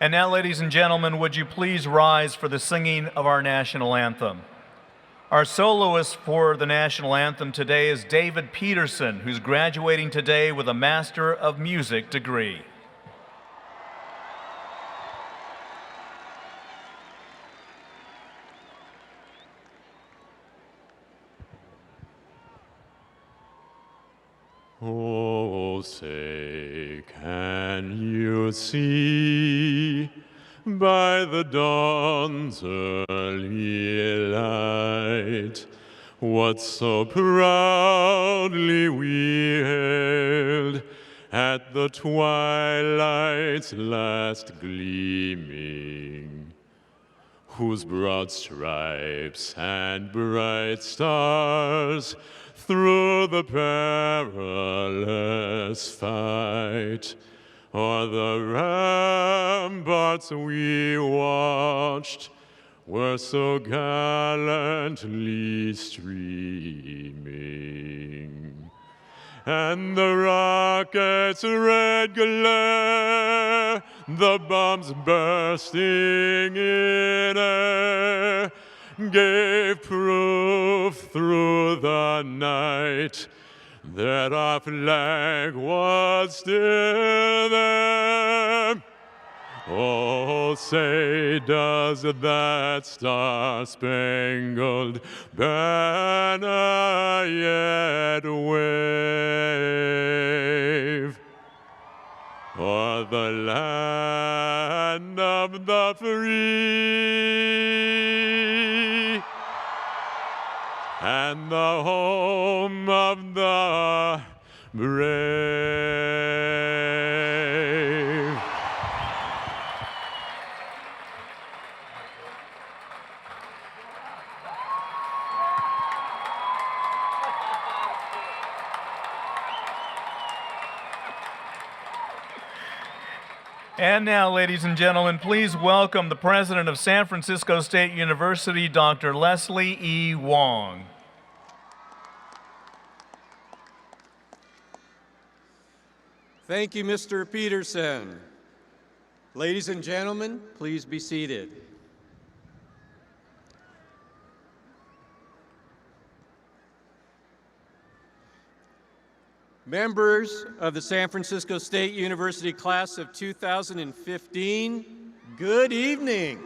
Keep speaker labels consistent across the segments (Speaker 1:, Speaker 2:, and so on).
Speaker 1: And now, ladies and gentlemen, would you please rise for the singing of our national anthem? Our soloist for the national anthem today is David Peterson, who's graduating today with a Master of Music degree.
Speaker 2: Oh, say, can you see by the dawn's early light what so proudly we hailed at the twilight's last gleaming, whose broad stripes and bright stars through the perilous fight o'er the ramparts we watched were so gallantly streaming, and the rocket's red glare, the bombs bursting in air, gave proof through the night that our flag was still there. Oh, say, does that star-spangled banner yet wave o'er the land of the free and the home of the brave?
Speaker 1: And now, ladies and gentlemen, please welcome the president of San Francisco State University, Dr. Leslie E. Wong.
Speaker 3: Thank you, Mr. Peterson. Ladies and gentlemen, please be seated. Members of the San Francisco State University class of 2015, good evening.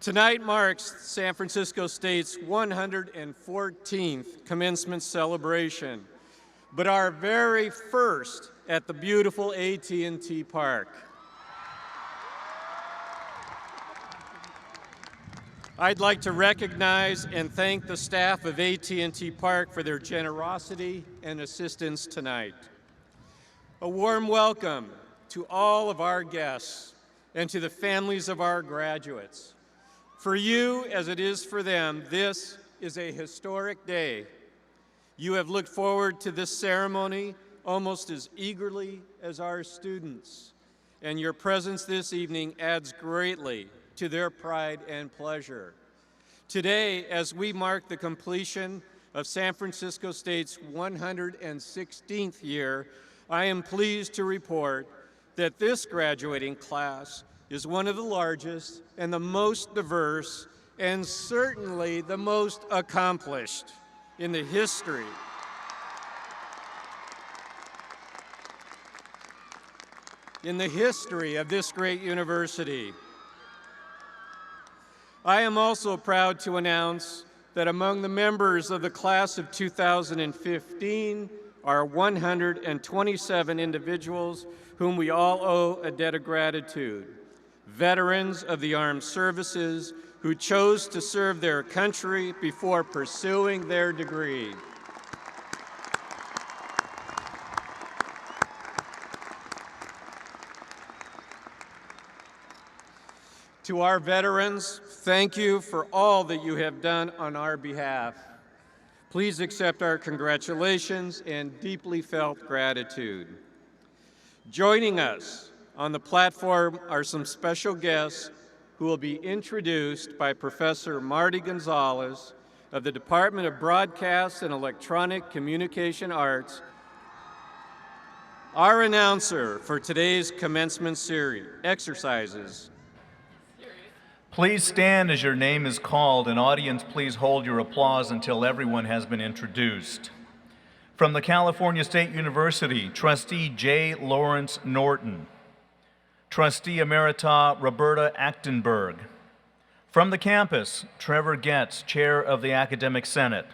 Speaker 3: Tonight marks San Francisco State's 114th commencement celebration, but our very first at the beautiful AT&T Park. I'd like to recognize and thank the staff of AT&T Park for their generosity and assistance tonight. A warm welcome to all of our guests and to the families of our graduates. For you, as it is for them, this is a historic day. You have looked forward to this ceremony almost as eagerly as our students, and your presence this evening adds greatly to their pride and pleasure. Today, as we mark the completion of San Francisco State's 116th year, I am pleased to report that this graduating class is one of the largest and the most diverse and certainly the most accomplished in the history of this great university. I am also proud to announce that among the members of the class of 2015 are 127 individuals whom we all owe a debt of gratitude. Veterans of the armed services who chose to serve their country before pursuing their degree. To our veterans, thank you for all that you have done on our behalf. Please accept our congratulations and deeply felt gratitude. Joining us on the platform are some special guests who will be introduced by Professor Marty Gonzalez of the Department of Broadcast and Electronic Communication Arts, Our announcer for today's commencement series exercises.
Speaker 1: Please stand as your name is called, and audience, please hold your applause until everyone has been introduced. From the California State University, Trustee J. Lawrence Norton. Trustee Emerita Roberta Achtenberg. From the campus, Trevor Getz, Chair of the Academic Senate.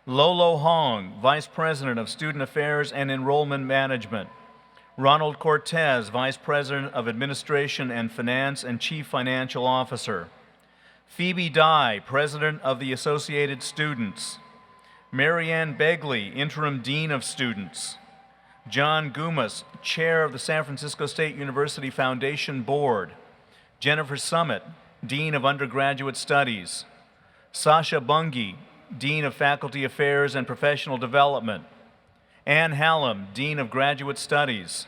Speaker 1: Lolo Hong, Vice President of Student Affairs and Enrollment Management. Ronald Cortez, Vice President of Administration and Finance and Chief Financial Officer. Phoebe Dye, President of the Associated Students. Marianne Begley, Interim Dean of Students. John Gumas, Chair of the San Francisco State University Foundation Board. Jennifer Summit, Dean of Undergraduate Studies. Sasha Bunge, Dean of Faculty Affairs and Professional Development. Ann Hallam, Dean of Graduate Studies.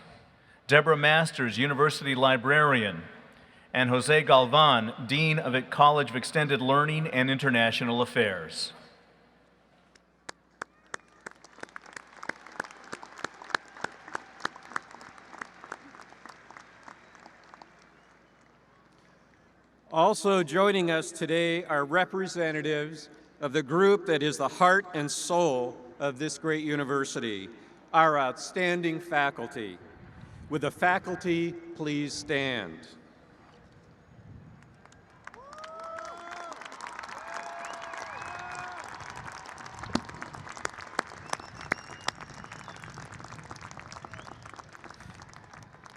Speaker 1: Deborah Masters, University Librarian. And Jose Galvan, Dean of College of Extended Learning and International Affairs.
Speaker 3: Also joining us today are representatives of the group that is the heart and soul of this great university, our outstanding faculty. Would the faculty please stand?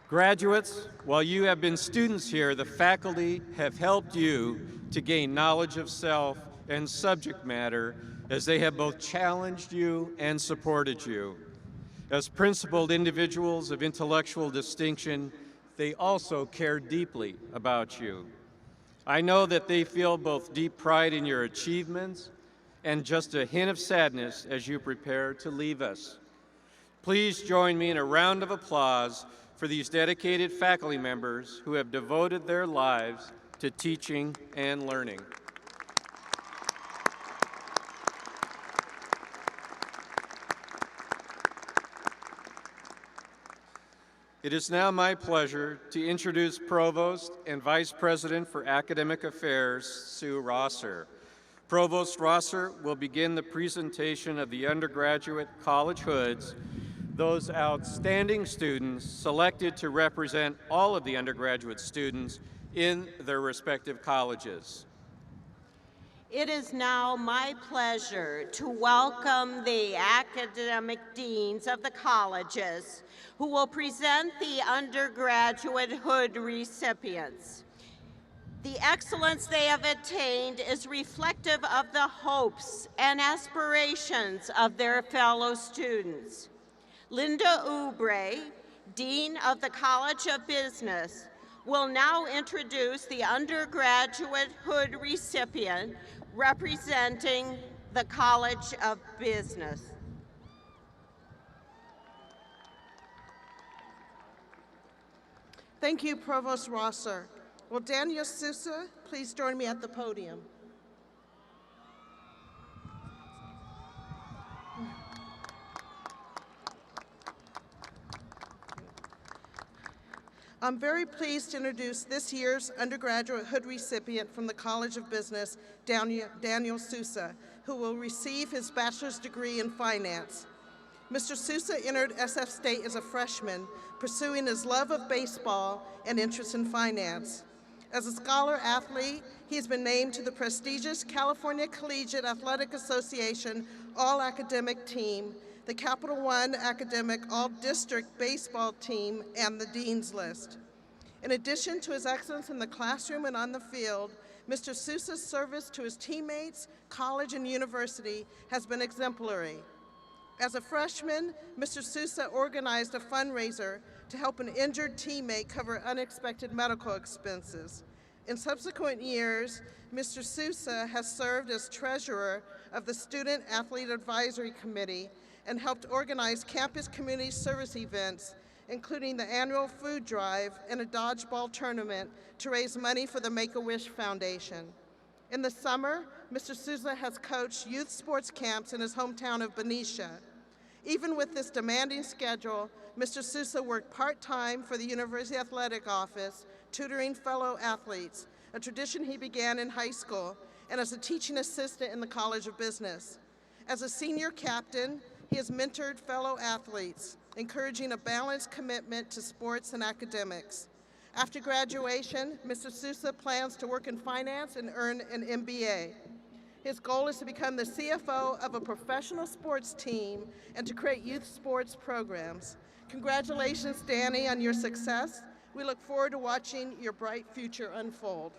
Speaker 3: Graduates, while you have been students here, the faculty have helped you to gain knowledge of self and subject matter as they have both challenged you and supported you. As principled individuals of intellectual distinction, they also care deeply about you. I know that they feel both deep pride in your achievements and just a hint of sadness as you prepare to leave us. Please join me in a round of applause for these dedicated faculty members who have devoted their lives to teaching and learning. It is now my pleasure to introduce Provost and Vice President for Academic Affairs, Sue Rosser. Provost Rosser will begin the presentation of the undergraduate college hoods, those outstanding students selected to represent all of the undergraduate students in their respective colleges.
Speaker 4: It is now my pleasure to welcome the academic deans of the colleges who will present the undergraduate hood recipients. The excellence they have attained is reflective of the hopes and aspirations of their fellow students. Linda Oubre, Dean of the College of Business, will now introduce the undergraduate hood recipient representing the College of Business.
Speaker 5: Thank you, Provost Rosser. Will Daniel Sousa please join me at the podium? I'm very pleased to introduce this year's undergraduate hood recipient from the College of Business, Daniel Sousa, who will receive his bachelor's degree in finance. Mr. Sousa entered SF State as a freshman, pursuing his love of baseball and interest in finance. As a scholar athlete, he has been named to the prestigious California Collegiate Athletic Association All-Academic Team, the Capital One Academic All-District Baseball Team, and the Dean's List. In addition to his excellence in the classroom and on the field, Mr. Sousa's service to his teammates, college, and university has been exemplary. As a freshman, Mr. Sousa organized a fundraiser to help an injured teammate cover unexpected medical expenses. In subsequent years, Mr. Sousa has served as treasurer of the Student Athlete Advisory Committee and helped organize campus community service events, including the annual food drive and a dodgeball tournament to raise money for the Make-A-Wish Foundation. In the summer, Mr. Sousa has coached youth sports camps in his hometown of Benicia. Even with this demanding schedule, Mr. Sousa worked part-time for the University Athletic Office, tutoring fellow athletes, a tradition he began in high school, and as a teaching assistant in the College of Business. As a senior captain, he has mentored fellow athletes, encouraging a balanced commitment to sports and academics. After graduation, Mr. Sousa plans to work in finance and earn an MBA. His goal is to become the CFO of a professional sports team and to create youth sports programs. Congratulations, Danny, on your success. We look forward to watching your bright future unfold.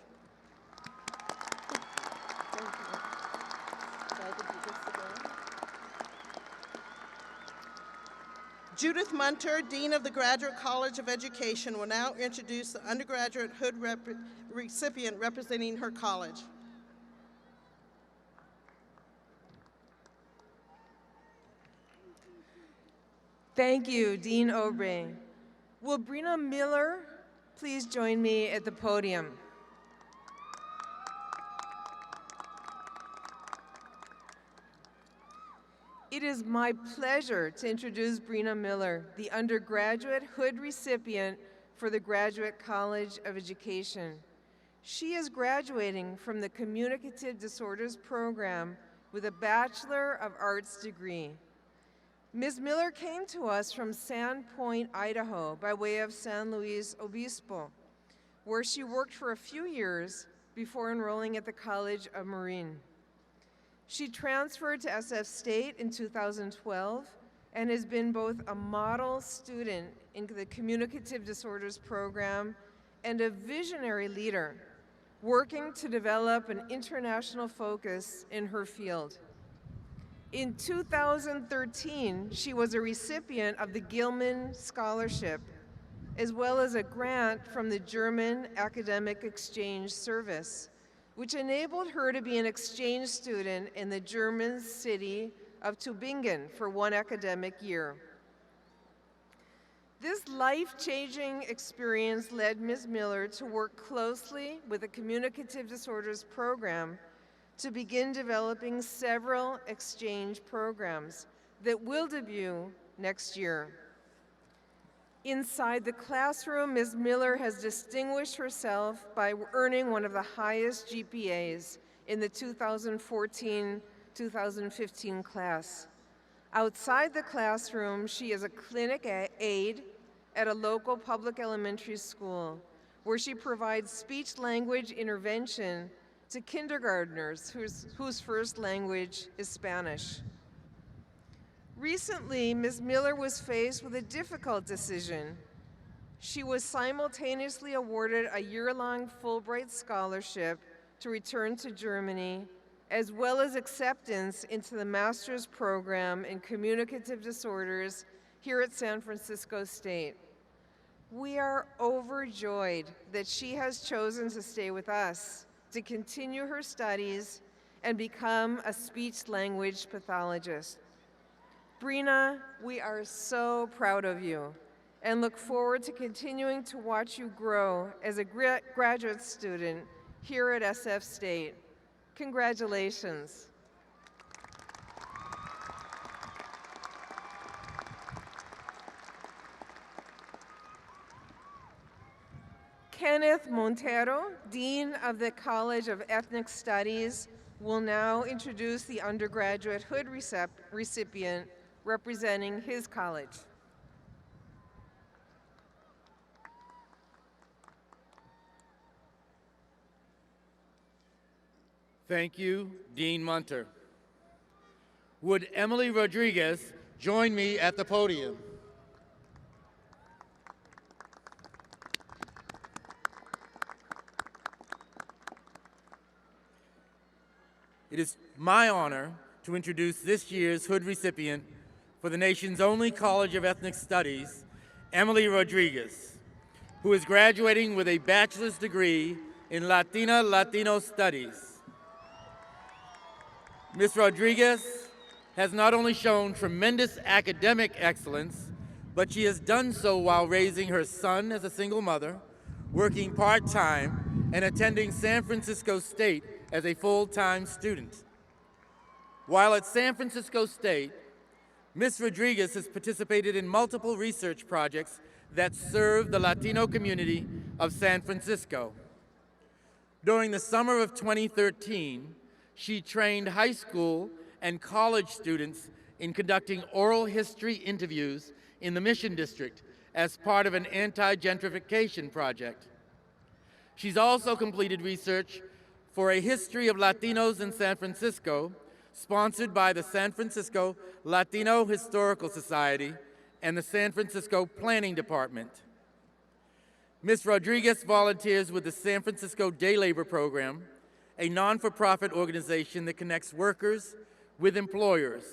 Speaker 5: Judith Munter, Dean of the Graduate College of Education, will now introduce the undergraduate hood recipient representing her college.
Speaker 6: Thank you, Dean Aubrey. Will Brina Miller please join me at the podium? It is my pleasure to introduce Brina Miller, the undergraduate hood recipient for the Graduate College of Education. She is graduating from the Communicative Disorders program with a Bachelor of Arts degree. Ms. Miller came to us from Sandpoint, Idaho, by way of San Luis Obispo, where she worked for a few years before enrolling at the College of Marine. She transferred to SF State in 2012 and has been both a model student in the Communicative Disorders program and a visionary leader, working to develop an international focus in her field. In 2013, she was a recipient of the Gilman Scholarship, as well as a grant from the German Academic Exchange Service, which enabled her to be an exchange student in the German city of Tübingen for one academic year. This life-changing experience led Ms. Miller to work closely with the Communicative Disorders program to begin developing several exchange programs that will debut next year. Inside the classroom, Ms. Miller has distinguished herself by earning one of the highest GPAs in the 2014-2015 class. Outside the classroom, she is a clinic aide at a local public elementary school, where she provides speech-language intervention to kindergartners whose first language is Spanish. Recently, Ms. Miller was faced with a difficult decision. She was simultaneously awarded a year-long Fulbright scholarship to return to Germany, as well as acceptance into the master's program in communicative disorders here at San Francisco State. We are overjoyed that she has chosen to stay with us to continue her studies and become a speech-language pathologist. Brina, we are so proud of you and look forward to continuing to watch you grow as a graduate student here at SF State. Congratulations. Kenneth Montero, Dean of the College of Ethnic Studies, will now introduce the undergraduate hood recipient representing his college.
Speaker 7: Thank you, Dean Munter. Would Emily Rodriguez join me at the podium? It is my honor to introduce this year's hood recipient for the nation's only College of Ethnic Studies, Emily Rodriguez, who is graduating with a bachelor's degree in Latino Studies. Ms. Rodriguez has not only shown tremendous academic excellence, but she has done so while raising her son as a single mother, working part-time, and attending San Francisco State as a full-time student. While at San Francisco State, Ms. Rodriguez has participated in multiple research projects that serve the Latino community of San Francisco. During the summer of 2013, she trained high school and college students in conducting oral history interviews in the Mission District as part of an anti-gentrification project. She's also completed research for a history of Latinos in San Francisco, sponsored by the San Francisco Latino Historical Society and the San Francisco Planning Department. Ms. Rodriguez volunteers with the San Francisco Day Labor Program, a non-for-profit organization that connects workers with employers.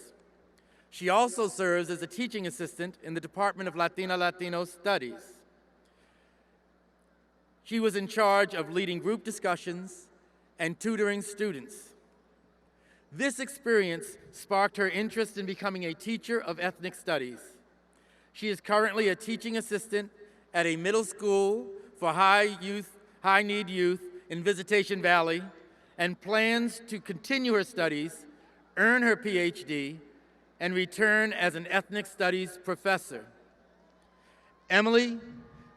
Speaker 7: She also serves as a teaching assistant in the Department of Latino Studies. She was in charge of leading group discussions and tutoring students. This experience sparked her interest in becoming a teacher of ethnic studies. She is currently a teaching assistant at a middle school for high-need youth in Visitation Valley and plans to continue her studies, earn her PhD, and return as an ethnic studies professor. Emily,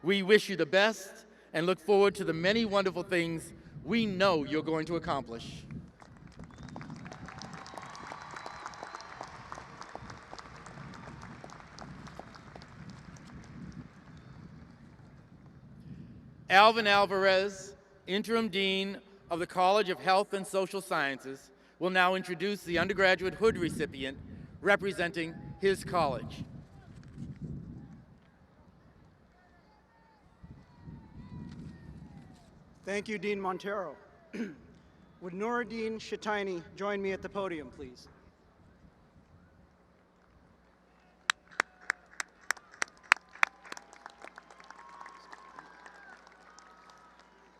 Speaker 7: we wish you the best and look forward to the many wonderful things we know you're going to accomplish. Alvin Alvarez, Interim Dean of the College of Health and Social Sciences, will now introduce the undergraduate Hood recipient representing his college.
Speaker 8: Thank you, Dean Montero. Would Nuruddin Shataini join me at the podium, please?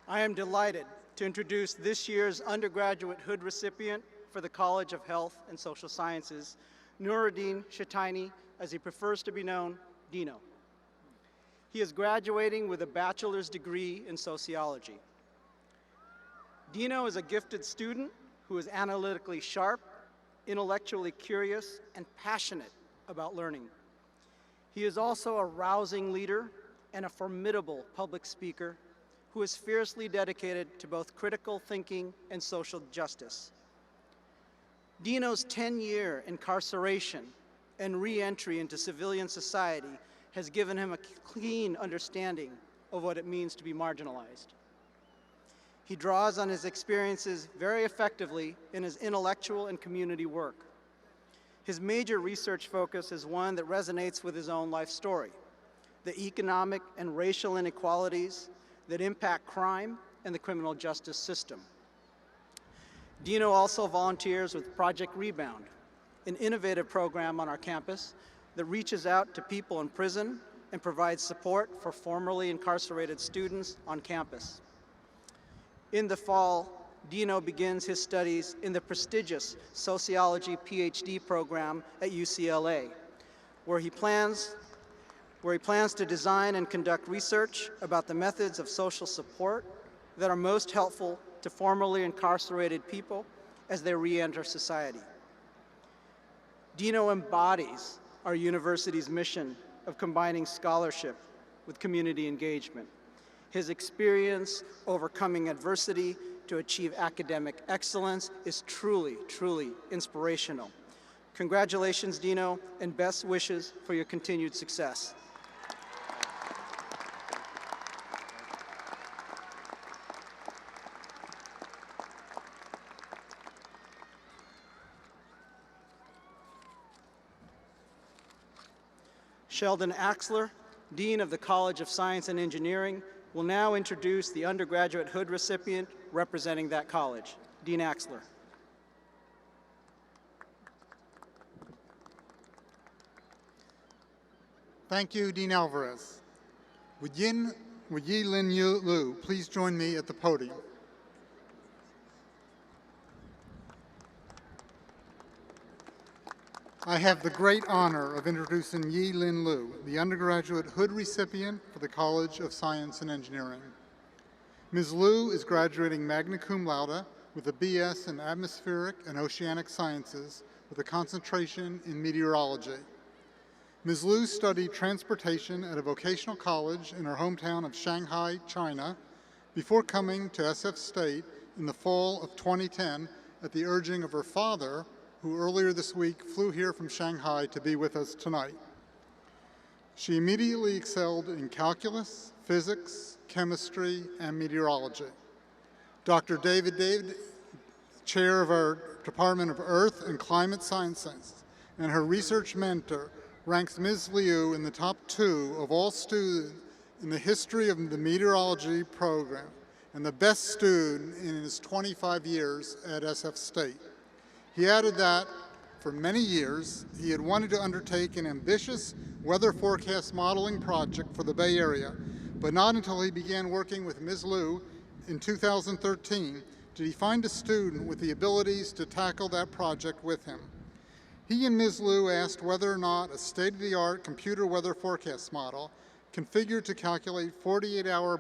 Speaker 8: I am delighted to introduce this year's undergraduate Hood recipient for the College of Health and Social Sciences, Nuruddin Shataini, as he prefers to be known, Dino. He is graduating with a bachelor's degree in sociology. Dino is a gifted student who is analytically sharp, intellectually curious, and passionate about learning. He is also a rousing leader and a formidable public speaker who is fiercely dedicated to both critical thinking and social justice. Dino's 10-year incarceration and re-entry into civilian society has given him a keen understanding of what it means to be marginalized. He draws on his experiences very effectively in his intellectual and community work. His major research focus is one that resonates with his own life story: the economic and racial inequalities that impact crime and the criminal justice system. Dino also volunteers with Project Rebound, an innovative program on our campus that reaches out to people in prison and provides support for formerly incarcerated students on campus. In the fall, Dino begins his studies in the prestigious sociology PhD program at UCLA, where he plans to design and conduct research about the methods of social support that are most helpful to formerly incarcerated people as they re-enter society. Dino embodies our university's mission of combining scholarship with community engagement. His experience overcoming adversity to achieve academic excellence is truly, truly inspirational. Congratulations, Dino, and best wishes for your continued success. Sheldon Axler, Dean of the College of Science and Engineering, will now introduce the undergraduate Hood recipient representing that college. Dean Axler.
Speaker 9: Thank you, Dean Alvarez. Would Yi Lin Lu please join me at the podium? I have the great honor of introducing Yi Lin Lu, the undergraduate Hood recipient for the College of Science and Engineering. Ms. Lu is graduating magna cum laude with a BS in Atmospheric and Oceanic Sciences with a concentration in meteorology. Ms. Liu studied transportation at a vocational college in her hometown of Shanghai, China, before coming to SF State in the fall of 2010 at the urging of her father, who earlier this week flew here from Shanghai to be with us tonight. She immediately excelled in calculus, physics, chemistry, and meteorology. Dr. David David, chair of our Department of Earth and Climate Sciences, and her research mentor, ranks Ms. Liu in the top 2 of all students in the history of the meteorology program, and the best student in his 25 years at SF State. He added that for many years, he had wanted to undertake an ambitious weather forecast modeling project for the Bay Area, but not until he began working with Ms. Liu in 2013 did he find a student with the abilities to tackle that project with him. He and Ms. Liu asked whether or not a state-of-the-art computer weather forecast model configured to calculate 48-hour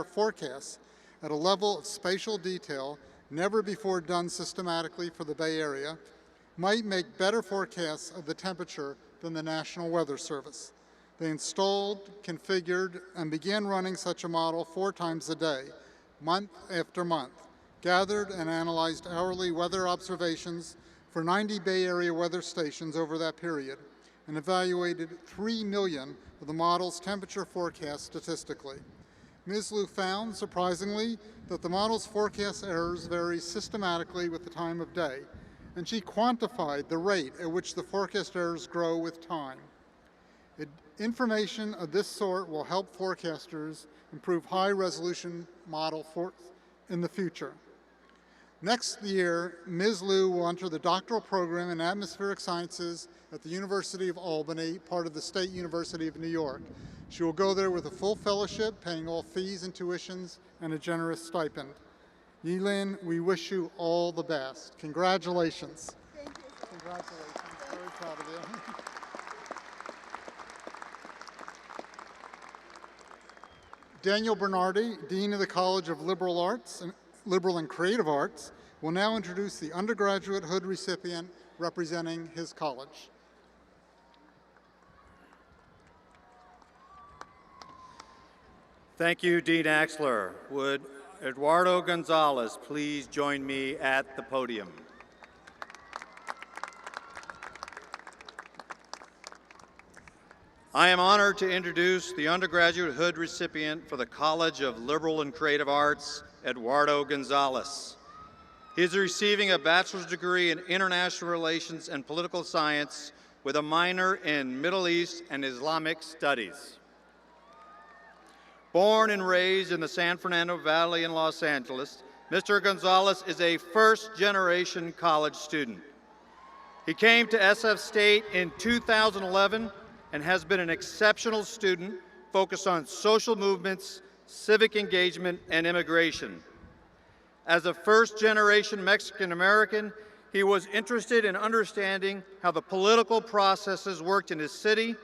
Speaker 9: forecasts at a level of spatial detail never before done systematically for the Bay Area might make better forecasts of the temperature than the National Weather Service. They installed, configured, and began running such a model 4 times a day, month after month, gathered and analyzed hourly weather observations for 90 Bay Area weather stations over that period, and evaluated 3 million of the model's temperature forecasts statistically. Ms. Liu found, surprisingly, that the model's forecast errors vary systematically with the time of day, and she quantified the rate at which the forecast errors grow with time. Information of this sort will help forecasters improve high-resolution model in the future. Next year, Ms. Liu will enter the doctoral program in atmospheric sciences at the University of Albany, part of the State University of New York. She will go there with a full fellowship, paying all fees and tuitions, and a generous stipend. Yilin, we wish you all the best. Congratulations.
Speaker 5: Thank you.
Speaker 9: Congratulations. Very proud of you. Daniel Bernardi, Dean of the College of Liberal and Creative Arts, will now introduce the undergraduate hood recipient representing his college.
Speaker 10: Thank you, Dean Axler. Would Eduardo Gonzalez please join me at the podium? I am honored to introduce the undergraduate hood recipient for the College of Liberal and Creative Arts, Eduardo Gonzalez. He is receiving a bachelor's degree in International Relations and Political Science with a minor in Middle East and Islamic Studies. Born and raised in the San Fernando Valley in Los Angeles, Mr. Gonzalez is a first-generation college student. He came to SF State in 2011 and has been an exceptional student focused on social movements, civic engagement, and immigration. As a first-generation Mexican-American, he was interested in understanding how the political processes worked in his city,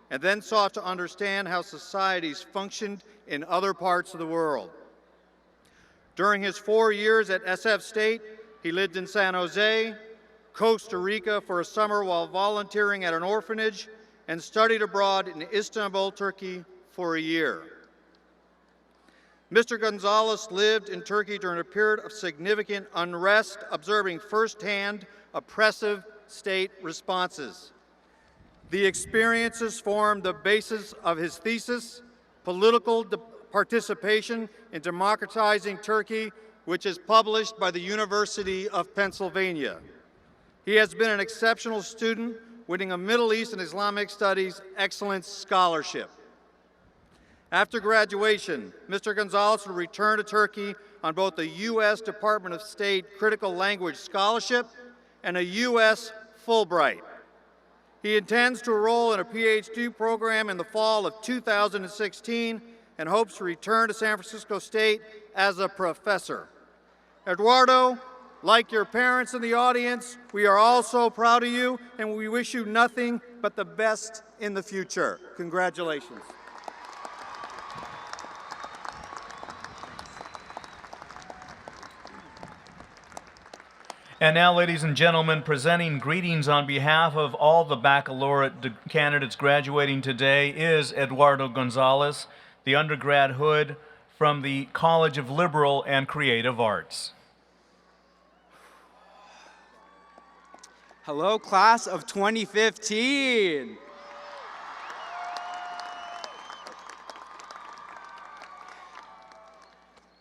Speaker 10: and then sought to understand how societies functioned in other parts of the world. During his 4 years at SF State, he lived in San Jose, Costa Rica for a summer while volunteering at an orphanage, and studied abroad in Istanbul, Turkey for a year. Mr. Gonzalez lived in Turkey during a period of significant unrest, observing firsthand oppressive state responses. The experiences formed the basis of his thesis, Political Participation in Democratizing Turkey, which is published by the University of Pennsylvania. He has been an exceptional student, winning a Middle East and Islamic Studies Excellence Scholarship. After graduation, Mr. Gonzalez will return to Turkey on both a U.S. Department of State Critical Language Scholarship and a U.S. Fulbright. He intends to enroll in a PhD program in the fall of 2016 and hopes to return to San Francisco State as a professor. Eduardo, like your parents in the audience, we are all so proud of you, and we wish you nothing but the best in the future. Congratulations.
Speaker 1: And now, ladies and gentlemen, presenting greetings on behalf of all the baccalaureate candidates graduating today is Eduardo Gonzalez, the undergrad hood from the College of Liberal and Creative Arts.
Speaker 11: Hello, class of 2015.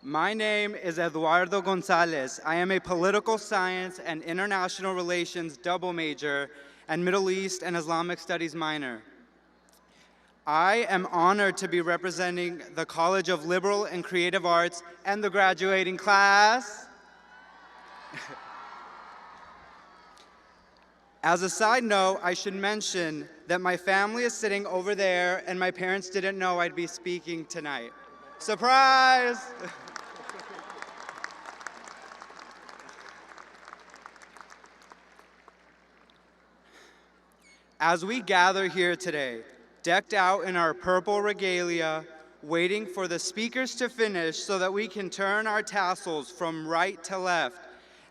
Speaker 11: My name is Eduardo Gonzalez. I am a political science and international relations double major and Middle East and Islamic studies minor. I am honored to be representing the College of Liberal and Creative Arts and the graduating class. As a side note, I should mention that my family is sitting over there and my parents didn't know I'd be speaking tonight. Surprise! As we gather here today, decked out in our purple regalia, waiting for the speakers to finish so that we can turn our tassels from right to left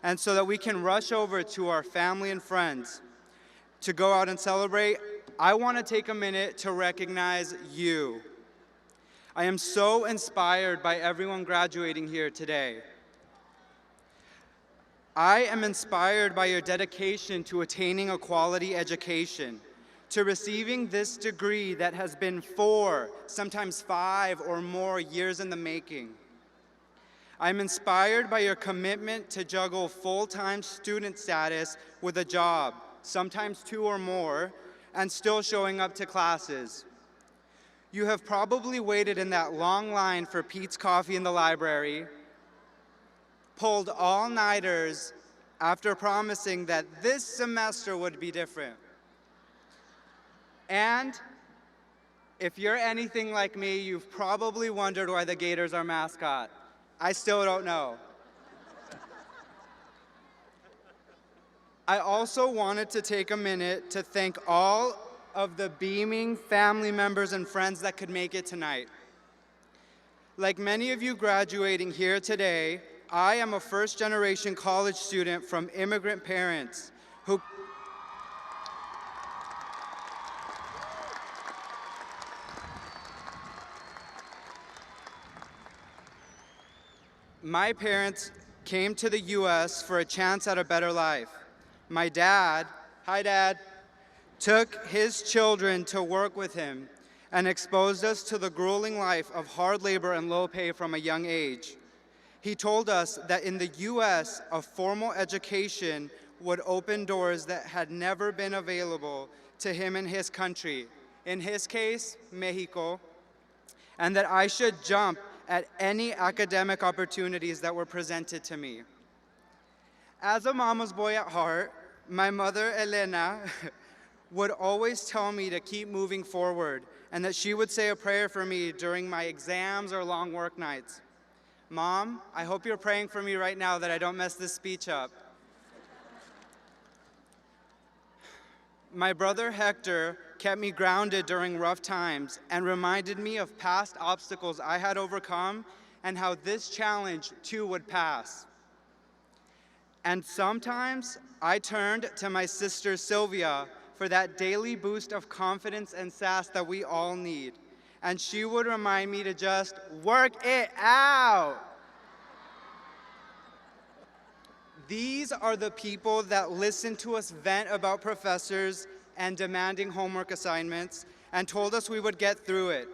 Speaker 11: and so that we can rush over to our family and friends to go out and celebrate, I want to take a minute to recognize you. I am so inspired by everyone graduating here today. I am inspired by your dedication to attaining a quality education, to receiving this degree that has been 4, sometimes 5 or more years in the making. I'm inspired by your commitment to juggle full-time student status with a job, sometimes 2 or more, and still showing up to classes. You have probably waited in that long line for Pete's Coffee in the library, pulled all-nighters after promising that this semester would be different. And if you're anything like me, you've probably wondered why the Gators are mascot. I still don't know. I also wanted to take a minute to thank all of the beaming family members and friends that could make it tonight. Like many of you graduating here today, I am a first-generation college student from immigrant parents who My parents came to the U.S. for a chance at a better life. My dad, hi Dad, took his children to work with him and exposed us to the grueling life of hard labor and low pay from a young age. He told us that in the U.S., a formal education would open doors that had never been available to him in his country, in his case, Mexico, and that I should jump at any academic opportunities that were presented to me. As a mama's boy at heart, my mother, Elena, would always tell me to keep moving forward and that she would say a prayer for me during my exams or long work nights. Mom, I hope you're praying for me right now that I don't mess this speech up. My brother Hector kept me grounded during rough times and reminded me of past obstacles I had overcome and how this challenge too would pass. And sometimes I turned to my sister Sylvia for that daily boost of confidence and sass that we all need. And she would remind me to just work it out. These are the people that listen to us vent about professors and demanding homework assignments and told us we would get through it.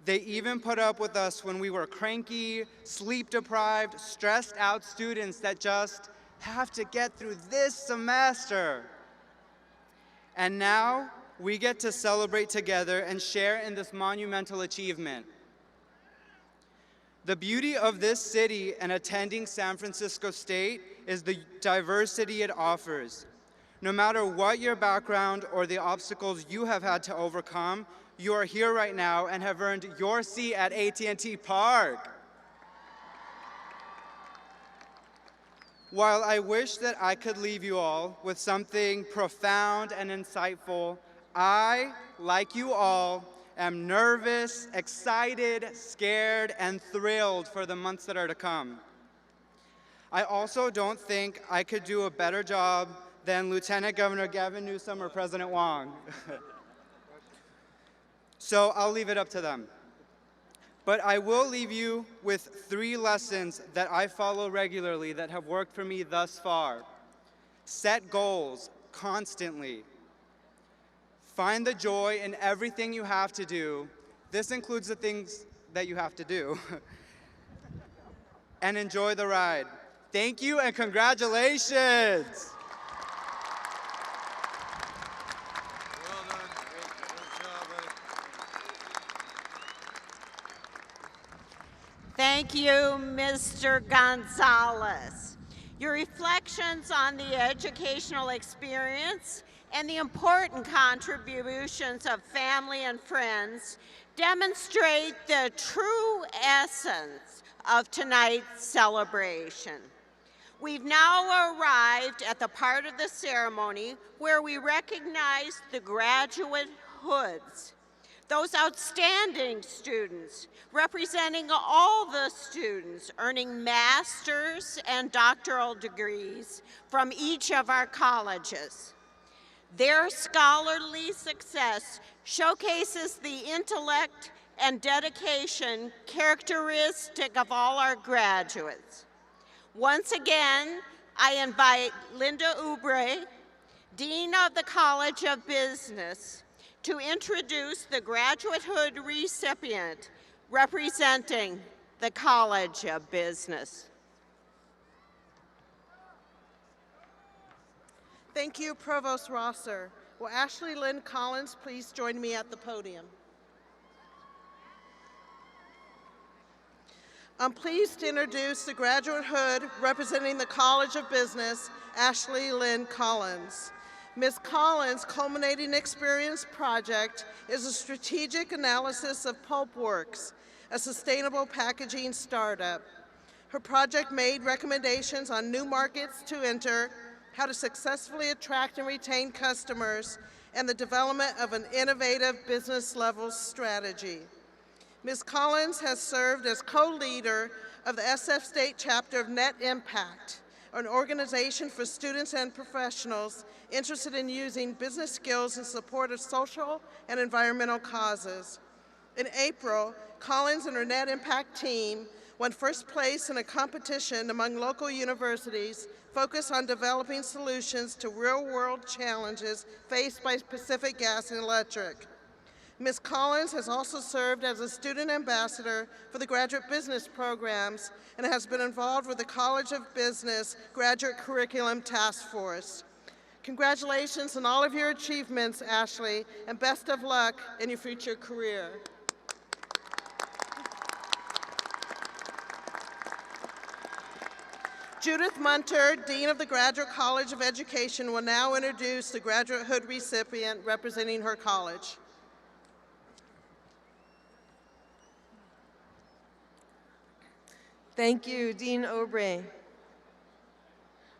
Speaker 11: They even put up with us when we were cranky, sleep-deprived, stressed-out students that just have to get through this semester. And now we get to celebrate together and share in this monumental achievement. The beauty of this city and attending San Francisco State is the diversity it offers. No matter what your background or the obstacles you have had to overcome, you are here right now and have earned your seat at AT&T Park. While I wish that I could leave you all with something profound and insightful, I, like you all, am nervous, excited, scared, and thrilled for the months that are to come. I also don't think I could do a better job than Lieutenant Governor Gavin Newsom or President Wong. So I'll leave it up to them. But I will leave you with 3 lessons that I follow regularly that have worked for me thus far. Set goals constantly. Find the joy in everything you have to do. This includes the things that you have to do. And enjoy the ride. Thank you and congratulations.
Speaker 4: Thank you, Mr. Gonzalez. Your reflections on the educational experience and the important contributions of family and friends demonstrate the true essence of tonight's celebration. We've now arrived at the part of the ceremony where we recognize the graduate hoods, those outstanding students representing all the students earning master's and doctoral degrees from each of our colleges. Their scholarly success showcases the intellect and dedication characteristic of all our graduates. Once again, I invite Linda Oubre, Dean of the College of Business, to introduce the Graduate Hood recipient representing the College of Business.
Speaker 5: Thank you, Provost Rosser. Will Ashley Lynn Collins please join me at the podium? I'm pleased to introduce the Graduate Hood representing the College of Business, Ashley Lynn Collins. Ms. Collins' culminating experience project is a strategic analysis of Pulpworks, a sustainable packaging startup. Her project made recommendations on new markets to enter, how to successfully attract and retain customers, and the development of an innovative business-level strategy. Ms. Collins has served as co-leader of the SF State Chapter of Net Impact, an organization for students and professionals interested in using business skills in support of social and environmental causes. In April, Collins and her Net Impact team won first place in a competition among local universities focused on developing solutions to real-world challenges faced by Pacific Gas and Electric. Ms. Collins has also served as a student ambassador for the graduate business programs and has been involved with the College of Business Graduate Curriculum Task Force. Congratulations on all of your achievements, Ashley, and best of luck in your future career. Judith Munter, Dean of the Graduate College of Education, will now introduce the Graduate Hood recipient representing her college.
Speaker 6: Thank you, Dean Oubre.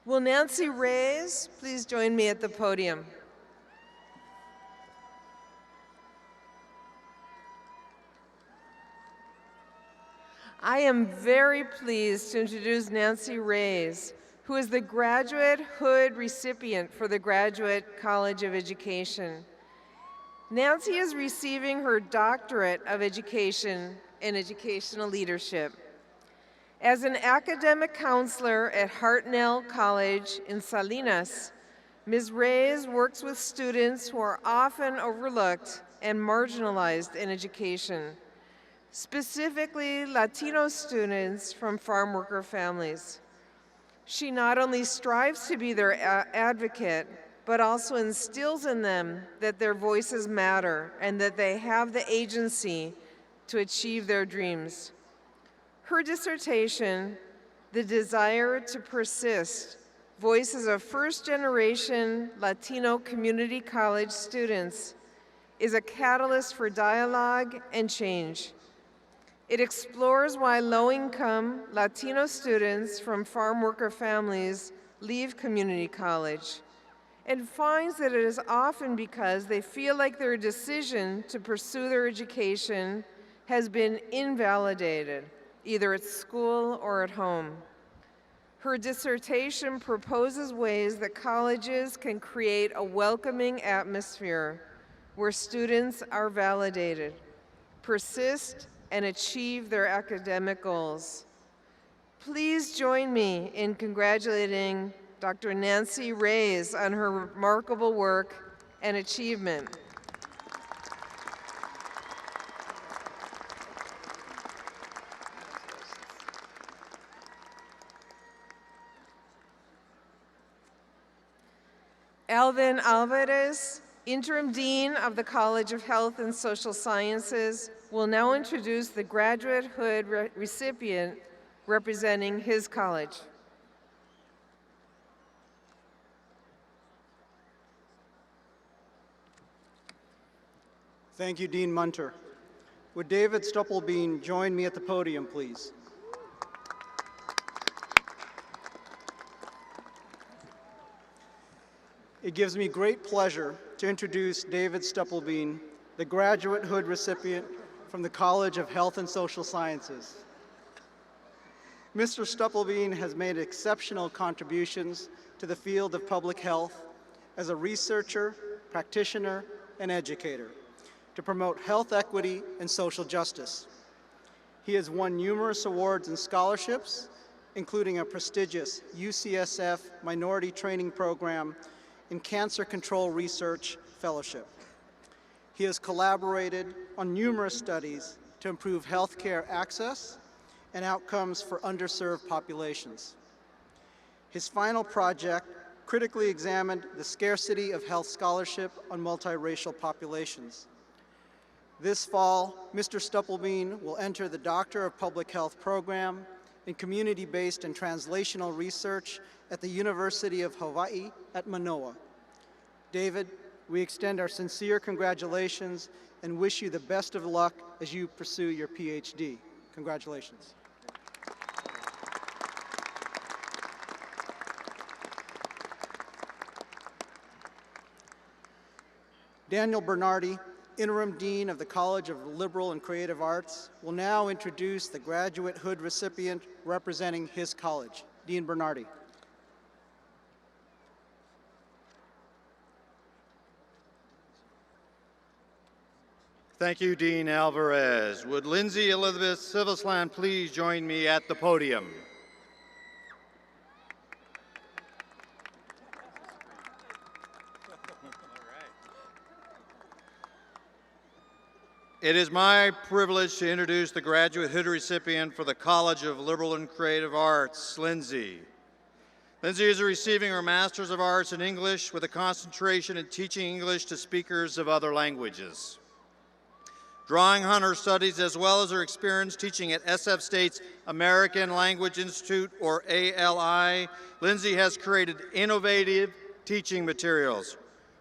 Speaker 6: Will Nancy Reyes please join me at the podium? I am very pleased to introduce Nancy Reyes, who is the Graduate Hood recipient for the Graduate College of Education. Nancy is receiving her Doctorate of Education in Educational Leadership. As an academic counselor at Hartnell College in Salinas, Ms. Reyes works with students who are often overlooked and marginalized in education, specifically Latino students from farm worker families. She not only strives to be their advocate, but also instills in them that their voices matter and that they have the agency to achieve their dreams. Her dissertation, The Desire to Persist, Voices of First-Generation Latino Community College Students, is a catalyst for dialogue and change. It explores why low-income Latino students from farm worker families leave community college, and finds that it is often because they feel like their decision to pursue their education has been invalidated, either at school or at home. Her dissertation proposes ways that colleges can create a welcoming atmosphere where students are validated, persist, and achieve their academic goals. Please join me in congratulating Dr. Nancy Reyes on her remarkable work and achievement. Alvin Alvarez, Interim Dean of the College of Health and Social Sciences, will now introduce the Graduate Hood recipient representing his college.
Speaker 8: Thank you, Dean Munter. Would David Stuppelbein join me at the podium, please? It gives me great pleasure to introduce David Stuppelbein, the Graduate Hood recipient from the College of Health and Social Sciences. Mr. Stuppelbein has made exceptional contributions to the field of public health as a researcher, practitioner, and educator to promote health equity and social justice. He has won numerous awards and scholarships, including a prestigious UCSF Minority Training Program in Cancer Control Research Fellowship. He has collaborated on numerous studies to improve healthcare access and outcomes for underserved populations. His final project critically examined the scarcity of health scholarship on multiracial populations. This fall, Mr. Stuppelbein will enter the Doctor of Public Health program in community-based and translational research at the University of Hawaii at Manoa. David, we extend our sincere congratulations and wish you the best of luck as you pursue your PhD. Congratulations. Daniel Bernardi, Interim Dean of the College of Liberal and Creative Arts, will now introduce the Graduate Hood recipient representing his college. Dean Bernardi.
Speaker 10: Thank you, Dean Alvarez. Would Lindsay Elizabeth Sivisland please join me at the podium? It is my privilege to introduce the Graduate Hood recipient for the College of Liberal and Creative Arts, Lindsay. Lindsay is receiving her Master's of Arts in English with a concentration in teaching English to speakers of other languages. Drawing on her studies as well as her experience teaching at SF State's American Language Institute, or ALI, Lindsay has created innovative teaching materials.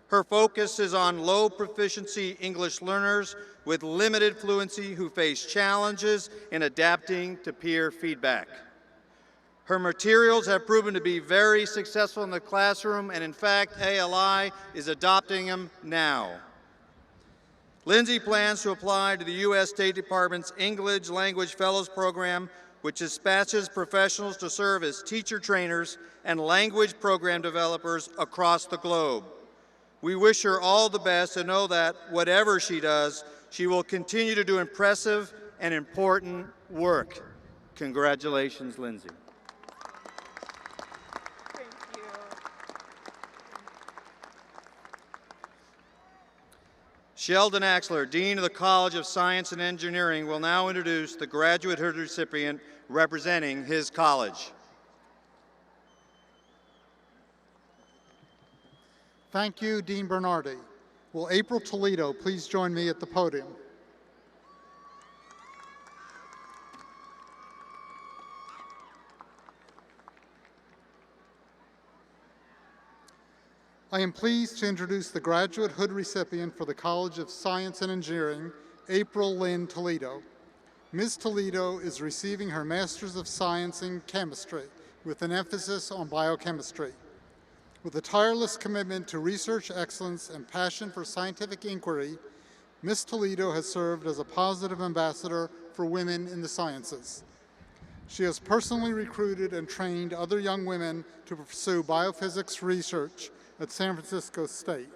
Speaker 10: Her focus is on low proficiency English learners with limited fluency who face challenges in adapting to peer feedback. Her materials have proven to be very successful in the classroom, and in fact, ALI is adopting them now. Lindsay plans to apply to the U.S. State Department's English Language Fellows Program, which dispatches professionals to serve as teacher trainers and language program developers across the globe. We wish her all the best and know that whatever she does, she will continue to do impressive and important work. Congratulations, Lindsay. Sheldon Axler, Dean of the College of Science and Engineering, will now introduce the Graduate Hood recipient representing his college.
Speaker 9: Thank you, Dean Bernardi. Will April Toledo please join me at the podium? I am pleased to introduce the Graduate Hood recipient for the College of Science and Engineering, April Lynn Toledo. Ms. Toledo is receiving her Master's of Science in Chemistry with an emphasis on biochemistry. With a tireless commitment to research excellence and passion for scientific inquiry, Ms. Toledo has served as a positive ambassador for women in the sciences. She has personally recruited and trained other young women to pursue biophysics research at San Francisco State.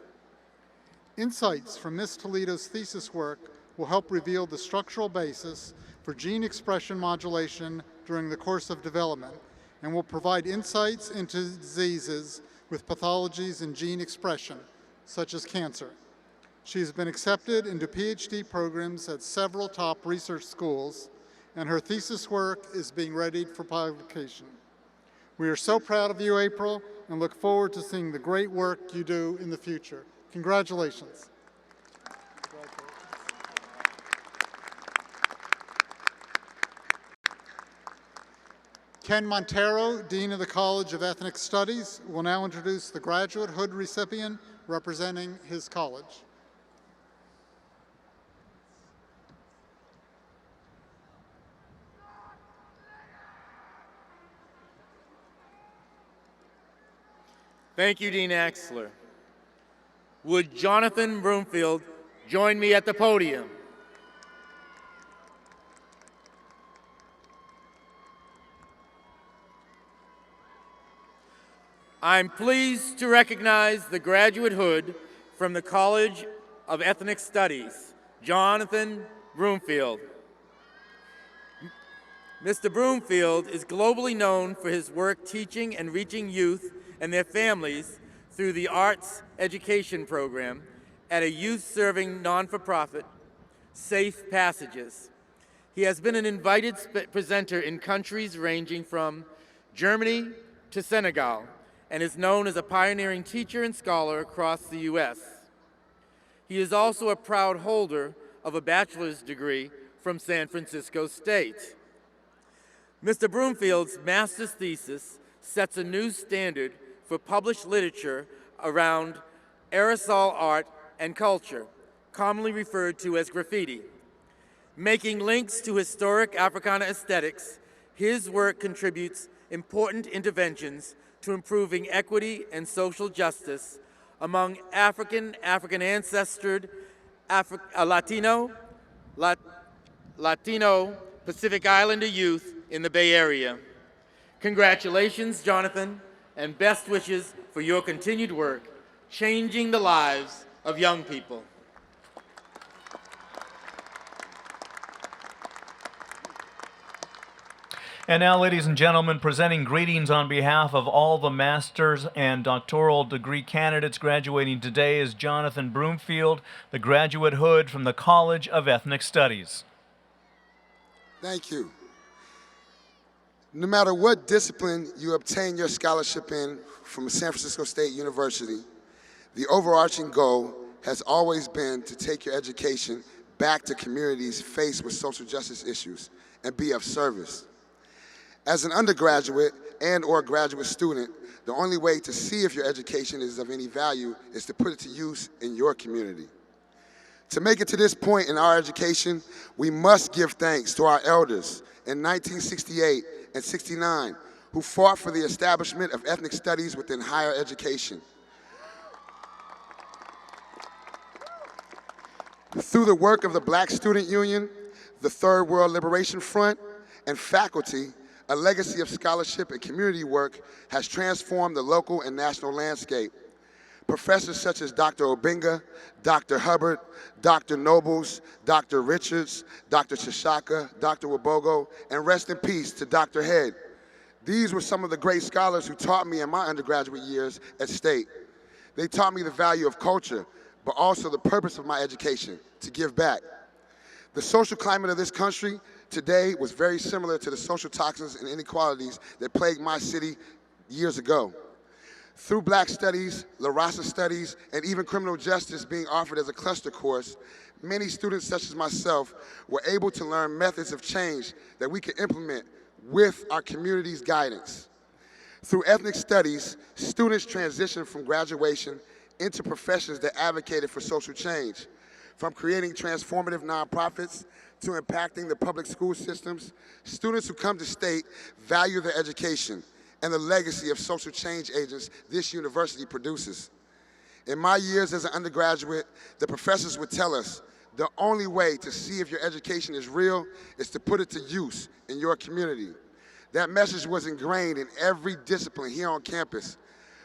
Speaker 9: Insights from Ms. Toledo's thesis work will help reveal the structural basis for gene expression modulation during the course of development and will provide insights into diseases with pathologies in gene expression, such as cancer. She has been accepted into PhD programs at several top research schools, and her thesis work is being readied for publication. We are so proud of you, April, and look forward to seeing the great work you do in the future. Congratulations. Ken Montero, Dean of the College of Ethnic Studies, will now introduce the graduate hood recipient representing his college.
Speaker 7: Thank you, Dean Axler. Would Jonathan Broomfield join me at the podium? I'm pleased to recognize the graduate hood from the College of Ethnic Studies, Jonathan Broomfield. Mr. Broomfield is globally known for his work teaching and reaching youth and their families through the Arts Education Program at a youth-serving non-for-profit, Safe Passages. He has been an invited presenter in countries ranging from Germany to Senegal, and is known as a pioneering teacher and scholar across the U.S. He is also a proud holder of a bachelor's degree from San Francisco State. Mr. Broomfield's master's thesis sets a new standard for published literature around aerosol art and culture, commonly referred to as graffiti. Making links to historic Africana aesthetics, his work contributes important interventions to improving equity and social justice among African-ancestored Latino Pacific Islander youth in the Bay Area. Congratulations, Jonathan, and best wishes for your continued work, changing the lives of young people.
Speaker 1: And now, ladies and gentlemen, presenting greetings on behalf of all the master's and doctoral degree candidates graduating today is Jonathan Broomfield, the graduate hood from the College of Ethnic Studies.
Speaker 12: Thank you. No matter what discipline you obtain your scholarship in from San Francisco State University, the overarching goal has always been to take your education back to communities faced with social justice issues and be of service. As an undergraduate and/or graduate student, the only way to see if your education is of any value is to put it to use in your community. To make it to this point in our education, we must give thanks to our elders in 1968 and 69 who fought for the establishment of ethnic studies within higher education. Through the work of the Black Student Union, the Third World Liberation Front, and faculty, a legacy of scholarship and community work has transformed the local and national landscape. Professors such as Dr. Obenga, Dr. Hubbard, Dr. Nobles, Dr. Richards, Dr. Chishaka, Dr. Wabogo, and rest in peace to Dr. Head. These were some of the great scholars who taught me in my undergraduate years at State. They taught me the value of culture, but also the purpose of my education, to give back. The social climate of this country today was very similar to the social toxins and inequalities that plagued my city years ago. Through Black Studies, La Raza Studies, and even criminal justice being offered as a cluster course, many students such as myself were able to learn methods of change that we could implement with our community's guidance. Through ethnic studies, students transitioned from graduation into professions that advocated for social change, from creating transformative nonprofits to impacting the public school systems. Students who come to State value their education and the legacy of social change agents this university produces. In my years as an undergraduate, the professors would tell us the only way to see if your education is real is to put it to use in your community. That message was ingrained in every discipline here on campus,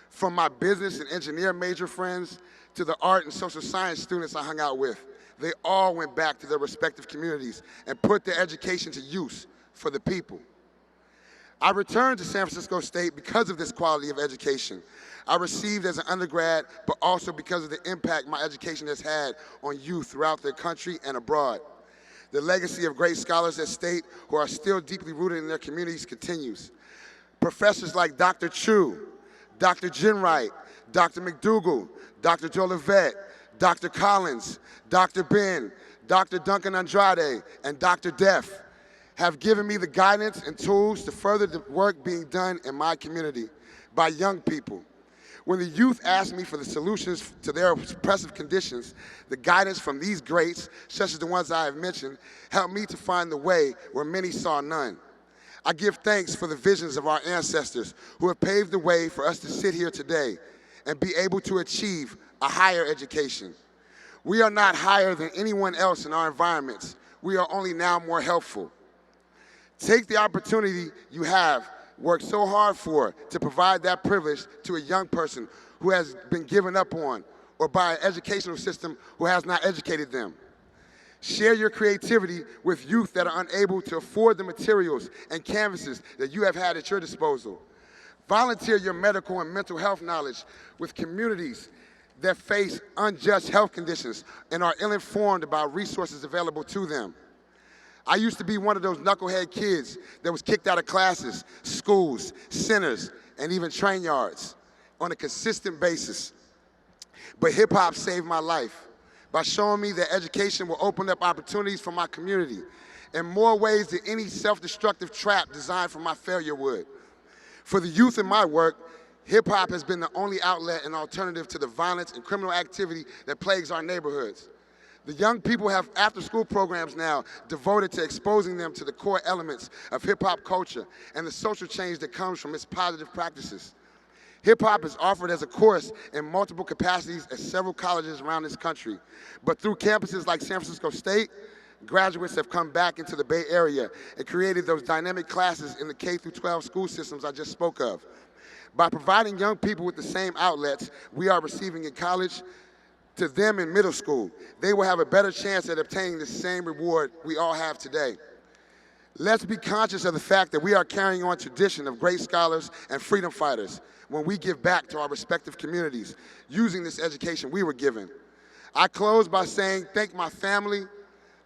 Speaker 12: from my business and engineer major friends to the art and social science students I hung out with. They all went back to their respective communities and put their education to use for the people. I returned to San Francisco State because of this quality of education I received as an undergrad, but also because of the impact my education has had on youth throughout the country and abroad. The legacy of great scholars at State who are still deeply rooted in their communities continues. Professors like Dr. Chu, Dr. Jenwright, Dr. McDougall, Dr. Jolivet, Dr. Collins, Dr. Ben, Dr. Duncan Andrade, and Dr. Deff have given me the guidance and tools to further the work being done in my community by young people. When the youth ask me for the solutions to their oppressive conditions, the guidance from these greats, such as the ones I have mentioned, helped me to find the way where many saw none. I give thanks for the visions of our ancestors who have paved the way for us to sit here today and be able to achieve a higher education. We are not higher than anyone else in our environments. We are only now more helpful. Take the opportunity you have worked so hard for to provide that privilege to a young person who has been given up on, or by an educational system who has not educated them. Share your creativity with youth that are unable to afford the materials and canvases that you have had at your disposal. Volunteer your medical and mental health knowledge with communities that face unjust health conditions and are ill-informed about resources available to them. I used to be one of those knucklehead kids that was kicked out of classes, schools, centers, and even train yards on a consistent basis. But hip-hop saved my life by showing me that education will open up opportunities for my community in more ways than any self-destructive trap designed for my failure would. For the youth in my work, hip-hop has been the only outlet and alternative to the violence and criminal activity that plagues our neighborhoods. The young people have after-school programs now devoted to exposing them to the core elements of hip-hop culture and the social change that comes from its positive practices. Hip-hop is offered as a course in multiple capacities at several colleges around this country. But through campuses like San Francisco State, graduates have come back into the Bay Area and created those dynamic classes in the K-12 school systems I just spoke of. By providing young people with the same outlets we are receiving in college, to them in middle school, they will have a better chance at obtaining the same reward we all have today. Let's be conscious of the fact that we are carrying on tradition of great scholars and freedom fighters when we give back to our respective communities using this education we were given. I close by saying thank my family,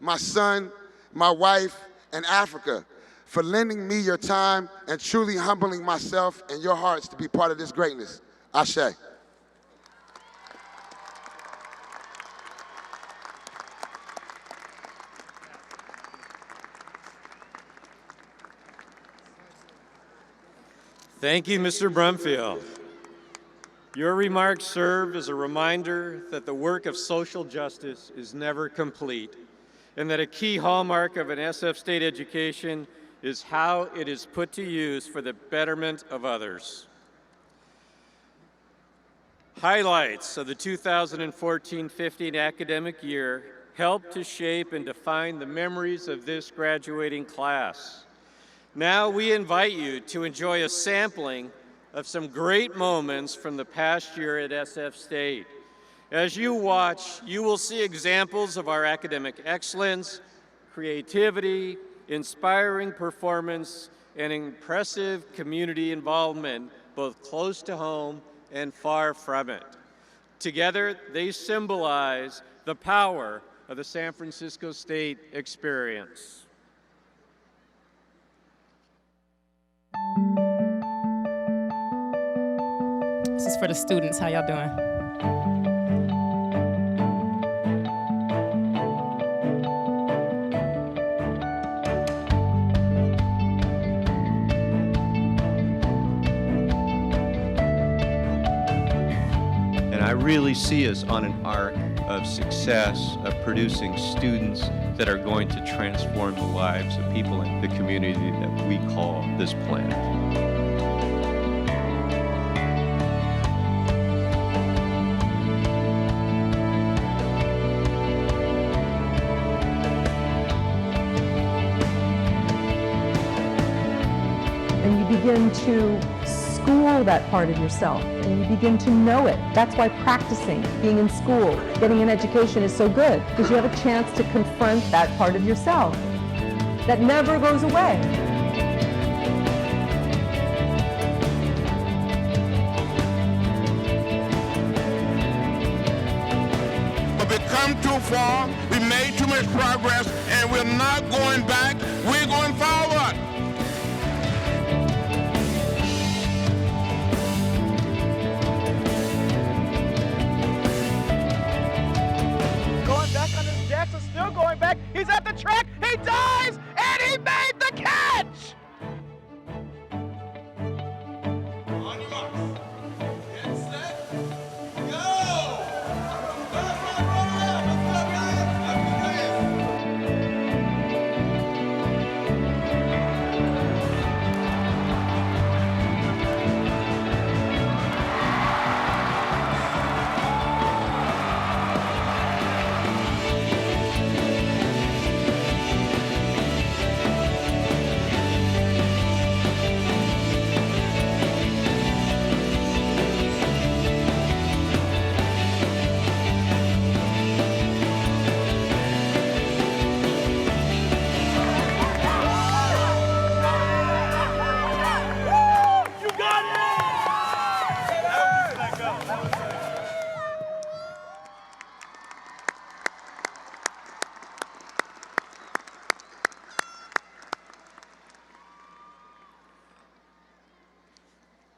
Speaker 12: my son, my wife, and Africa for lending me your time and truly humbling myself and your hearts to be part of this greatness. Ashe.
Speaker 3: Thank you, Mr. Brumfield. Your remarks serve as a reminder that the work of social justice is never complete, and that a key hallmark of an SF State education is how it is put to use for the betterment of others. Highlights of the 2014-15 academic year helped to shape and define the memories of this graduating class. Now we invite you to enjoy a sampling of some great moments from the past year at SF State. As you watch, you will see examples of our academic excellence, creativity, inspiring performance, and impressive community involvement, both close to home and far from it. Together, they symbolize the power of the San Francisco State experience.
Speaker 13: This is for the students. How y'all doing?
Speaker 14: And I really see us on an arc of success, of producing students that are going to transform the lives of people in the community that we call this planet.
Speaker 15: begin to school that part of yourself, and you begin to know it. That's why practicing, being in school, getting an education is so good, because you have a chance to confront that part of yourself that never goes away.
Speaker 16: We've come too far, we made too much progress, and we're not going back, we're going forward.
Speaker 17: Going back on his jacks and still going back. He's at the track, he dives, and he made the catch! On your marks, get set, go!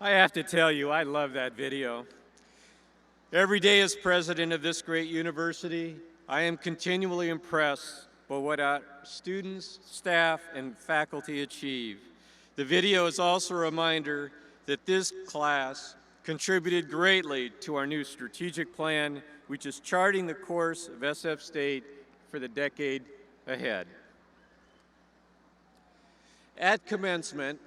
Speaker 3: I have to tell you, I love that video. Every day as president of this great university, I am continually impressed by what our students, staff, and faculty achieve. The video is also a reminder that this class contributed greatly to our new strategic plan, which is charting the course of SF State for the decade ahead. At commencement,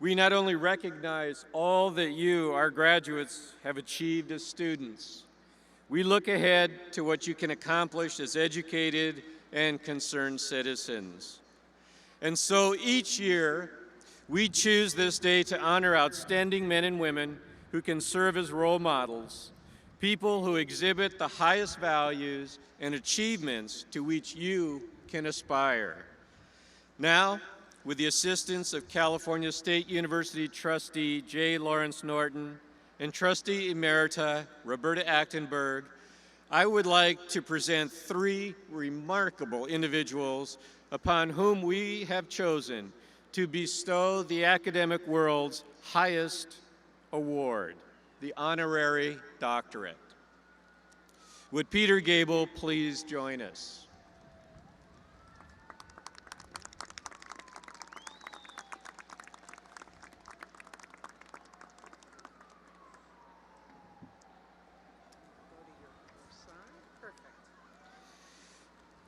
Speaker 3: we not only recognize all that you, our graduates, have achieved as students, we look ahead to what you can accomplish as educated and concerned citizens. And so each year, we choose this day to honor outstanding men and women who can serve as role models, people who exhibit the highest values and achievements to which you can aspire. Now, with the assistance of California State University trustee J. Lawrence Norton and trustee emerita Roberta Achtenberg, I would like to present three remarkable individuals upon whom we have chosen to bestow the academic world's highest award, the Honorary Doctorate. Would Peter Gable please join us?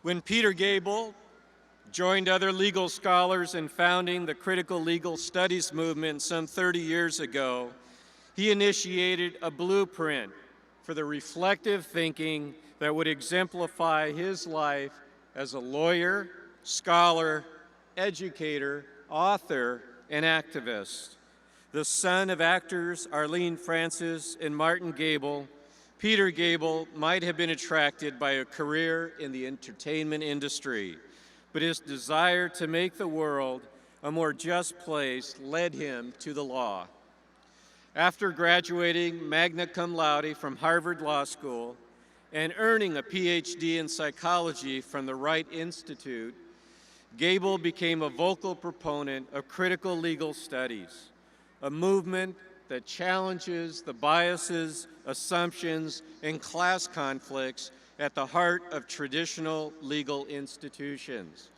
Speaker 3: When Peter Gable joined other legal scholars in founding the critical legal studies movement some 30 years ago, he initiated a blueprint for the reflective thinking that would exemplify his life as a lawyer, scholar, educator, author, and activist. The son of actors Arlene Francis and Martin Gable, Peter Gable might have been attracted by a career in the entertainment industry, but his desire to make the world a more just place led him to the law. After graduating magna cum laude from Harvard Law School and earning a PhD in psychology from the Wright Institute, Gable became a vocal proponent of critical legal studies, a movement that challenges the biases, assumptions, and class conflicts at the heart of traditional legal institutions.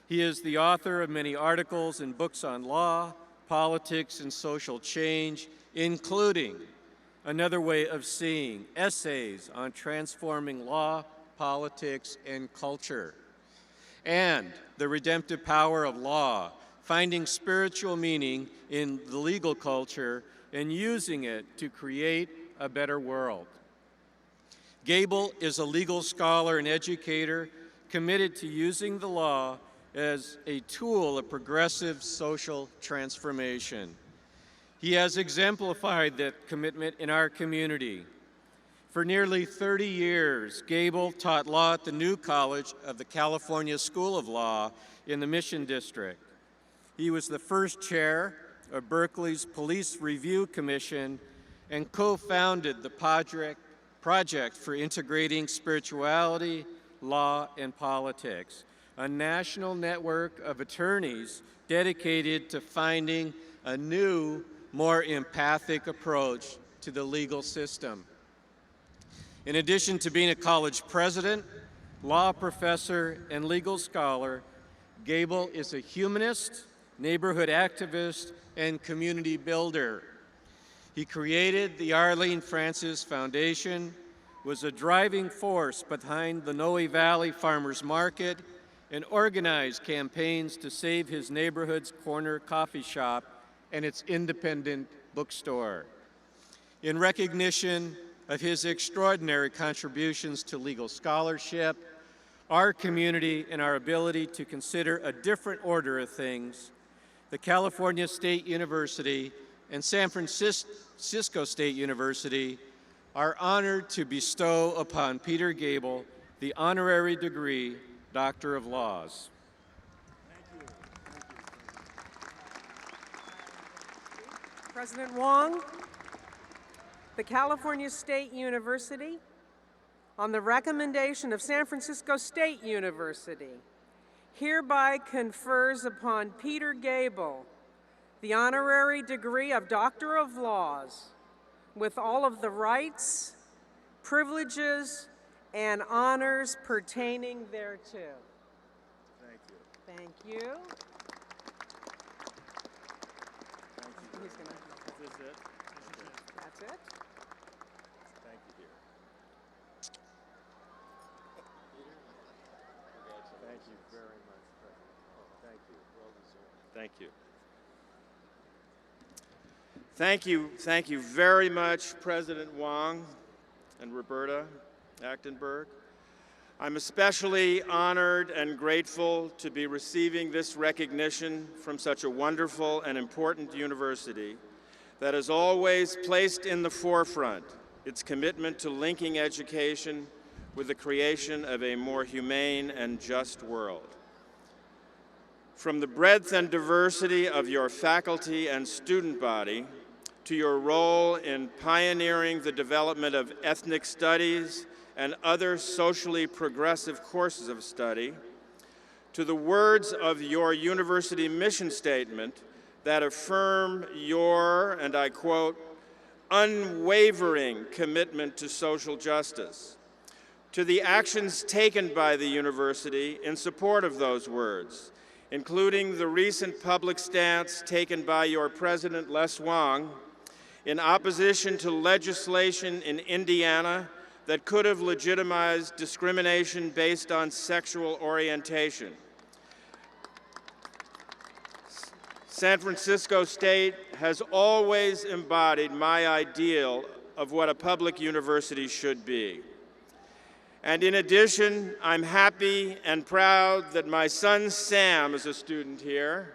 Speaker 3: He is the author of many articles and books on law, politics, and social change, including Another Way of Seeing, essays on transforming law, politics, and culture, and The Redemptive Power of Law, finding spiritual meaning in the legal culture and using it to create a better world. Gable is a legal scholar and educator committed to using the law as a tool of progressive social transformation. He has exemplified that commitment in our community. For nearly 30 years, Gable taught law at the New College of the California School of Law in the Mission District. He was the first chair of Berkeley's Police Review Commission and co-founded the Project for Integrating Spirituality, Law, and Politics, a national network of attorneys dedicated to finding a new, more empathic approach to the legal system. In addition to being a college president, law professor, and legal scholar, Gable is a humanist, neighborhood activist, and community builder. He created the Arlene Francis Foundation, was a driving force behind the Noe Valley Farmers Market, and organized campaigns to save his neighborhood's corner coffee shop and its independent bookstore. In recognition of his extraordinary contributions to legal scholarship, our community, and our ability to consider a different order of things, the California State University and San Francisco State University are honored to bestow upon Peter Gable the honorary degree Doctor of Laws.
Speaker 6: President Wong, the California State University, on the recommendation of San Francisco State University, hereby confers upon Peter Gable the honorary degree of Doctor of Laws with all of the rights, privileges, and honors pertaining thereto.
Speaker 18: Thank you.
Speaker 6: Thank you. He's gonna,
Speaker 18: Is this it?
Speaker 6: that's it.
Speaker 18: Thank you, dear. Thank you very much, President. Thank you. Well deserved. Thank you. Thank you very much, President Wong and Roberta Achtenberg. I'm especially honored and grateful to be receiving this recognition from such a wonderful and important university that has always placed in the forefront its commitment to linking education with the creation of a more humane and just world. From the breadth and diversity of your faculty and student body, to your role in pioneering the development of ethnic studies and other socially progressive courses of study, to the words of your university mission statement that affirm your, and I quote, unwavering commitment to social justice, to the actions taken by the university in support of those words, including the recent public stance taken by your president, Les Wong, in opposition to legislation in Indiana that could have legitimized discrimination based on sexual orientation. San Francisco State has always embodied my ideal of what a public university should be. And in addition, I'm happy and proud that my son Sam is a student here,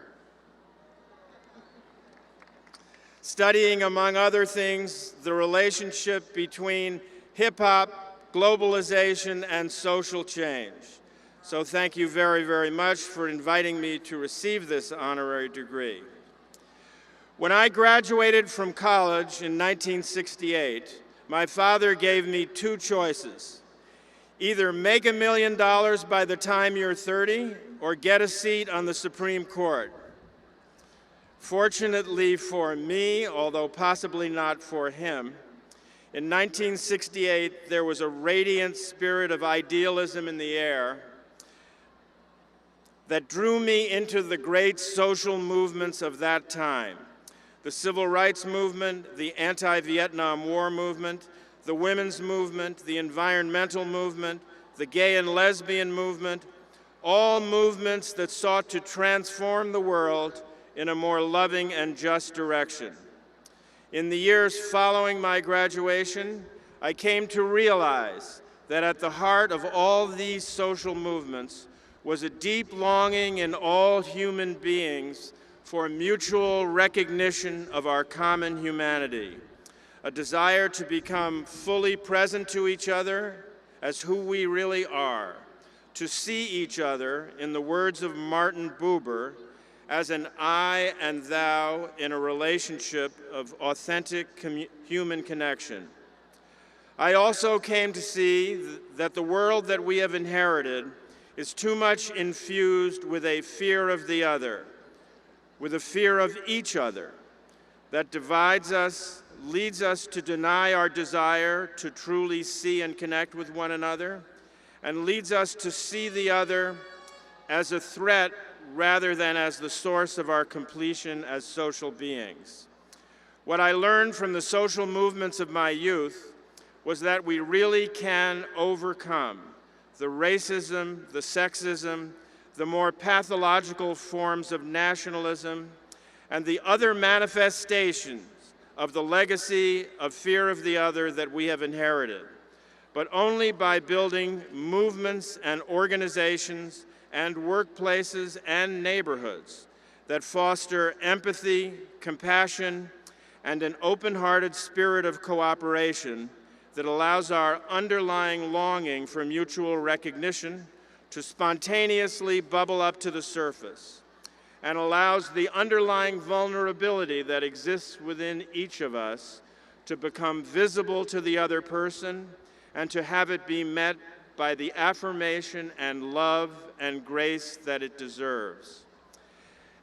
Speaker 18: studying, among other things, the relationship between hip-hop, globalization, and social change. So thank you very, very much for inviting me to receive this honorary degree. When I graduated from college in 1968, my father gave me two choices: either make $1 million by the time you're 30 or get a seat on the Supreme Court. Fortunately for me, although possibly not for him, in 1968 there was a radiant spirit of idealism in the air that drew me into the great social movements of that time: the Civil Rights Movement, the anti-Vietnam War movement, the women's movement, the environmental movement, the gay and lesbian movement, all movements that sought to transform the world in a more loving and just direction. In the years following my graduation, I came to realize that at the heart of all these social movements was a deep longing in all human beings for mutual recognition of our common humanity, a desire to become fully present to each other as who we really are, to see each other, in the words of Martin Buber, as an I and thou in a relationship of authentic human connection. I also came to see that the world that we have inherited is too much infused with a fear of the other, with a fear of each other, that divides us, leads us to deny our desire to truly see and connect with one another, and leads us to see the other as a threat rather than as the source of our completion as social beings. What I learned from the social movements of my youth was that we really can overcome the racism, the sexism, the more pathological forms of nationalism, and the other manifestations of the legacy of fear of the other that we have inherited, but only by building movements and organizations and workplaces and neighborhoods that foster empathy, compassion, and an open-hearted spirit of cooperation that allows our underlying longing for mutual recognition to spontaneously bubble up to the surface, and allows the underlying vulnerability that exists within each of us to become visible to the other person and to have it be met by the affirmation and love and grace that it deserves.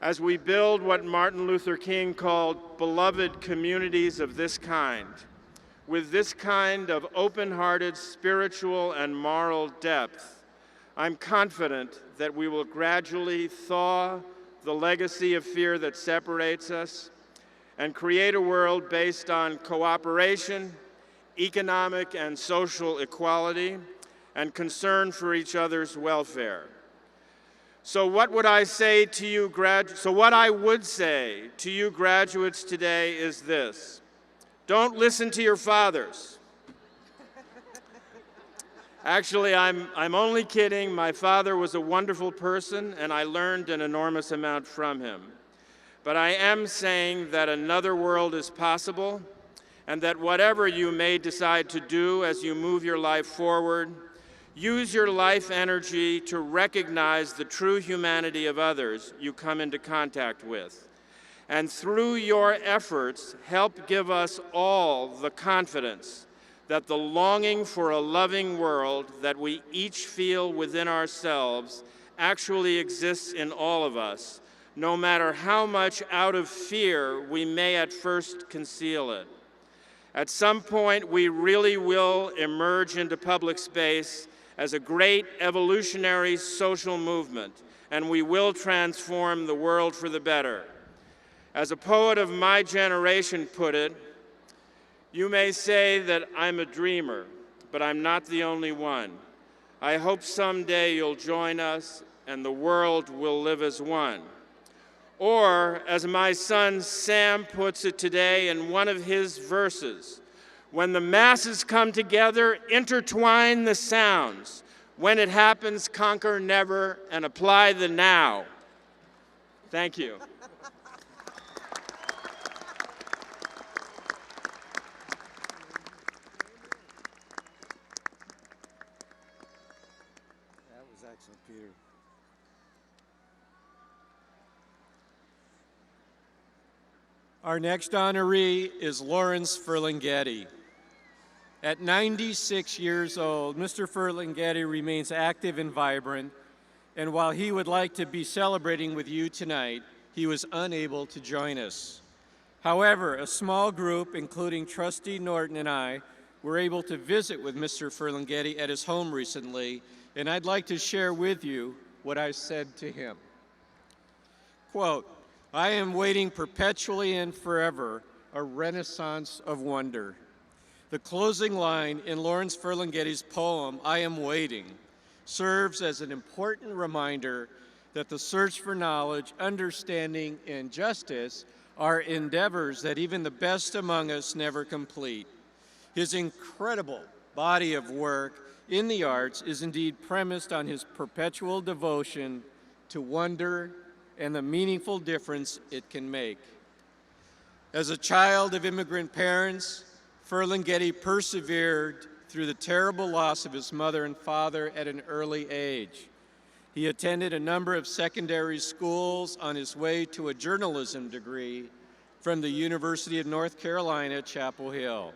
Speaker 18: As we build what Martin Luther King called beloved communities of this kind, with this kind of open-hearted spiritual and moral depth, I'm confident that we will gradually thaw the legacy of fear that separates us and create a world based on cooperation, economic and social equality, and concern for each other's welfare. So what I would say to you graduates today is this: don't listen to your fathers. Actually, I'm only kidding. My father was a wonderful person, and I learned an enormous amount from him. But I am saying that another world is possible, and that whatever you may decide to do as you move your life forward, use your life energy to recognize the true humanity of others you come into contact with. And through your efforts, help give us all the confidence that the longing for a loving world that we each feel within ourselves actually exists in all of us, no matter how much out of fear we may at first conceal it. At some point, we really will emerge into public space as a great evolutionary social movement, and we will transform the world for the better. As a poet of my generation put it, you may say that I'm a dreamer, but I'm not the only one. I hope someday you'll join us and the world will live as one. Or, as my son Sam puts it today in one of his verses, when the masses come together, intertwine the sounds. When it happens, conquer never and apply the now. Thank you.
Speaker 8: That was excellent, Peter.
Speaker 3: Our next honoree is Lawrence Ferlinghetti. At 96 years old, Mr. Ferlinghetti remains active and vibrant, and while he would like to be celebrating with you tonight, he was unable to join us. However, a small group, including Trustee Norton and I, were able to visit with Mr. Ferlinghetti at his home recently, and I'd like to share with you what I said to him. Quote, "I am waiting perpetually and forever, a renaissance of wonder." The closing line in Lawrence Ferlinghetti's poem, "I Am Waiting," serves as an important reminder that the search for knowledge, understanding, and justice are endeavors that even the best among us never complete. His incredible body of work in the arts is indeed premised on his perpetual devotion to wonder and the meaningful difference it can make. As a child of immigrant parents, Ferlinghetti persevered through the terrible loss of his mother and father at an early age. He attended a number of secondary schools on his way to a journalism degree from the University of North Carolina, Chapel Hill.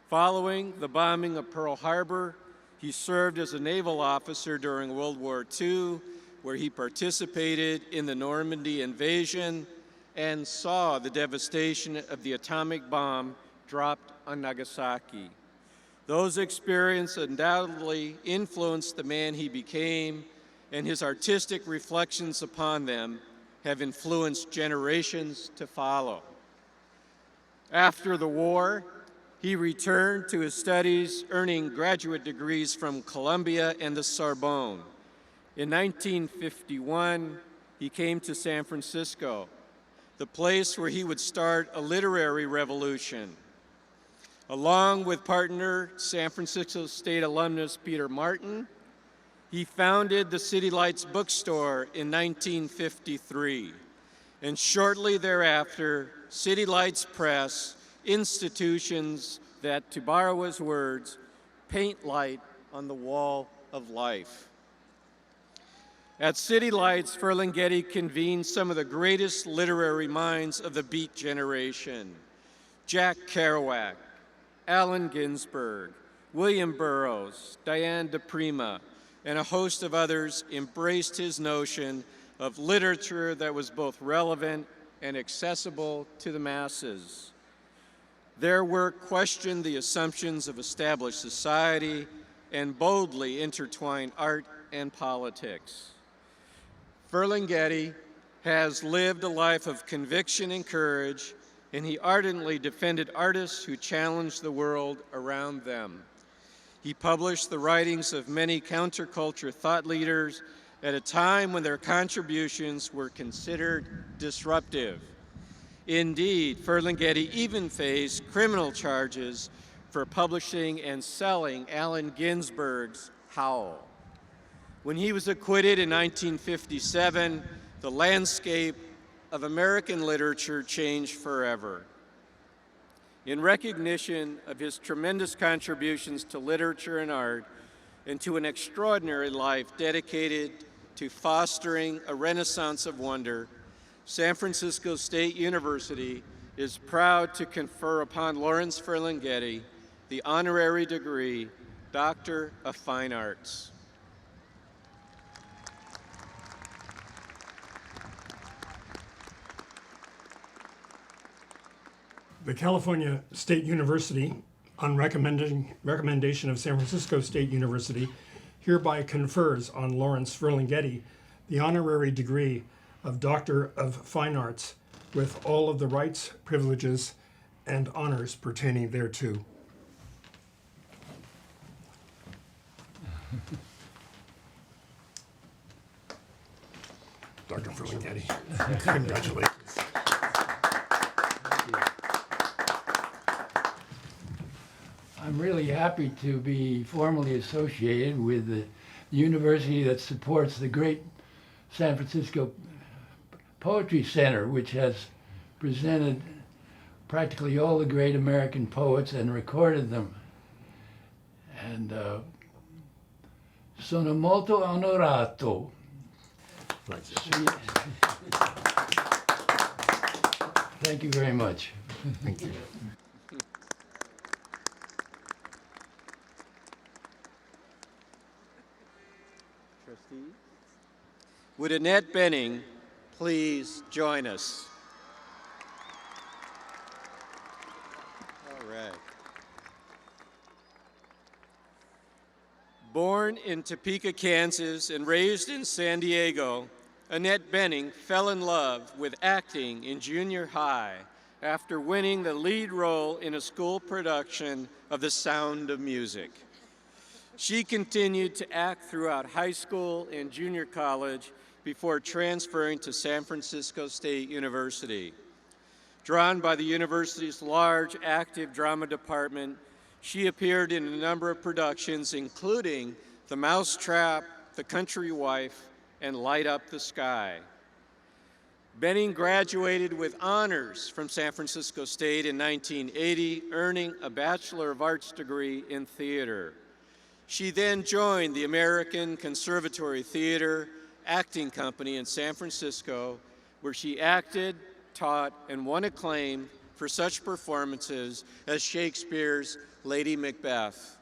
Speaker 3: Following the bombing of Pearl Harbor, he served as a naval officer during World War II, where he participated in the Normandy invasion and saw the devastation of the atomic bomb dropped on Nagasaki. Those experiences undoubtedly influenced the man he became, and his artistic reflections upon them have influenced generations to follow. After the war, he returned to his studies, earning graduate degrees from Columbia and the Sorbonne. In 1951, he came to San Francisco, the place where he would start a literary revolution. Along with partner San Francisco State alumnus Peter Martin, he founded the City Lights bookstore in 1953, and shortly thereafter, City Lights Press, institutions that, to borrow his words, paint light on the wall of life. At City Lights, Ferlinghetti convened some of the greatest literary minds of the Beat generation: Jack Kerouac, Allen Ginsberg, William Burroughs, Diane DePrima, and a host of others embraced his notion of literature that was both relevant and accessible to the masses. Their work questioned the assumptions of established society and boldly intertwined art and politics. Ferlinghetti has lived a life of conviction and courage, and he ardently defended artists who challenged the world around them. He published the writings of many counterculture thought leaders at a time when their contributions were considered disruptive. Indeed, Ferlinghetti even faced criminal charges for publishing and selling Allen Ginsberg's Howl. When he was acquitted in 1957, the landscape of American literature changed forever. In recognition of his tremendous contributions to literature and art, and to an extraordinary life dedicated to fostering a renaissance of wonder, San Francisco State University is proud to confer upon Lawrence Ferlinghetti the honorary degree, Doctor of Fine Arts.
Speaker 19: The California State University, on recommendation of San Francisco State University, hereby confers on Lawrence Ferlinghetti the honorary degree of Doctor of Fine Arts with all of the rights, privileges, and honors pertaining thereto. Dr. Ferlinghetti, congratulations.
Speaker 20: I'm really happy to be formally associated with the university that supports the great San Francisco Poetry Center, which has presented practically all the great American poets and recorded them. And sono molto onorato. Thank you very much.
Speaker 19: Thank you.
Speaker 3: Trustees? Would Annette Benning please join us? All right. Born in Topeka, Kansas, and raised in San Diego, Annette Benning fell in love with acting in junior high after winning the lead role in a school production of The Sound of Music. She continued to act throughout high school and junior college before transferring to San Francisco State University. Drawn by the university's large, active drama department, She appeared in a number of productions, including The Mousetrap, The Country Wife, and Light Up the Sky. Benning graduated with honors from San Francisco State in 1980, earning a Bachelor of Arts degree in theater. She then joined the American Conservatory Theater Acting Company in San Francisco, where she acted, taught, and won acclaim for such performances as Shakespeare's Lady Macbeth.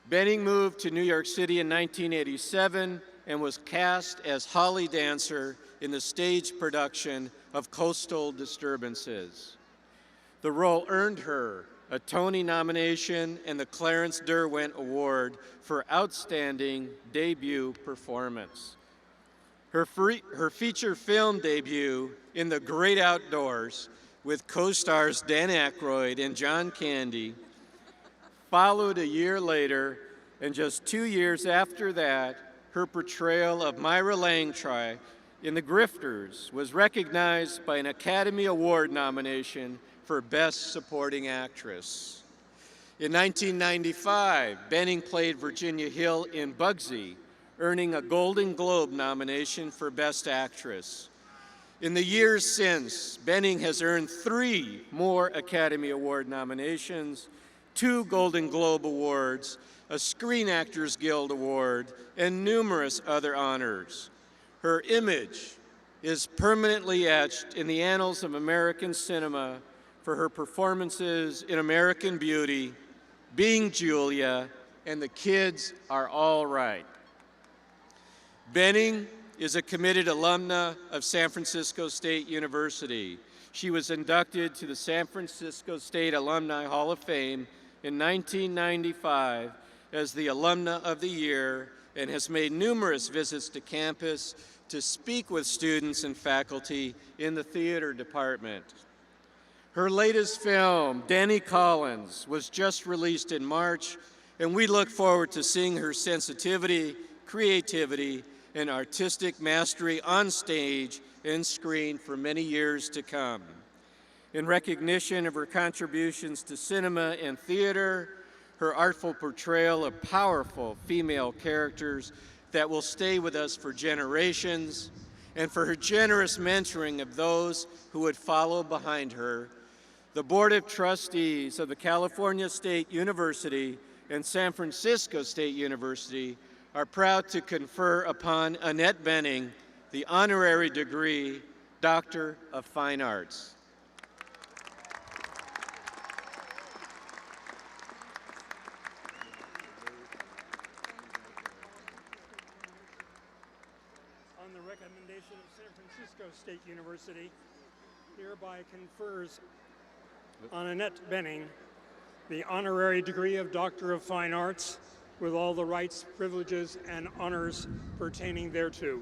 Speaker 3: Benning moved to New York City in 1987 and was cast as Holly Dancer in the stage production of Coastal Disturbances. The role earned her a Tony nomination and the Clarence Derwent Award for Outstanding Debut Performance. Her feature film debut, In the Great Outdoors, with co-stars Dan Aykroyd and John Candy, followed a year later, and just 2 years after that, her portrayal of Myra Langtry in The Grifters was recognized by an Academy Award nomination for Best Supporting Actress. In 1995, Benning played Virginia Hill in Bugsy, earning a Golden Globe nomination for Best Actress. In the years since, Benning has earned 3 more Academy Award nominations, 2 Golden Globe Awards, a Screen Actors Guild Award, and numerous other honors. Her image is permanently etched in the annals of American cinema for her performances in American Beauty, Being Julia, and The Kids Are All Right. Benning is a committed alumna of San Francisco State University. She was inducted to the San Francisco State Alumni Hall of Fame in 1995 as the Alumna of the Year and has made numerous visits to campus to speak with students and faculty in the theater department. Her latest film, Danny Collins, was just released in March, and we look forward to seeing her sensitivity, creativity, and artistic mastery on stage and screen for many years to come. In recognition of her contributions to cinema and theater, her artful portrayal of powerful female characters that will stay with us for generations, and for her generous mentoring of those who would follow behind her, the Board of Trustees of the California State University and San Francisco State University are proud to confer upon Annette Benning the honorary degree, Doctor of Fine Arts.
Speaker 19: On the recommendation of San Francisco State University, hereby confers on Annette Benning the honorary degree of Doctor of Fine Arts with all the rights, privileges, and honors pertaining thereto.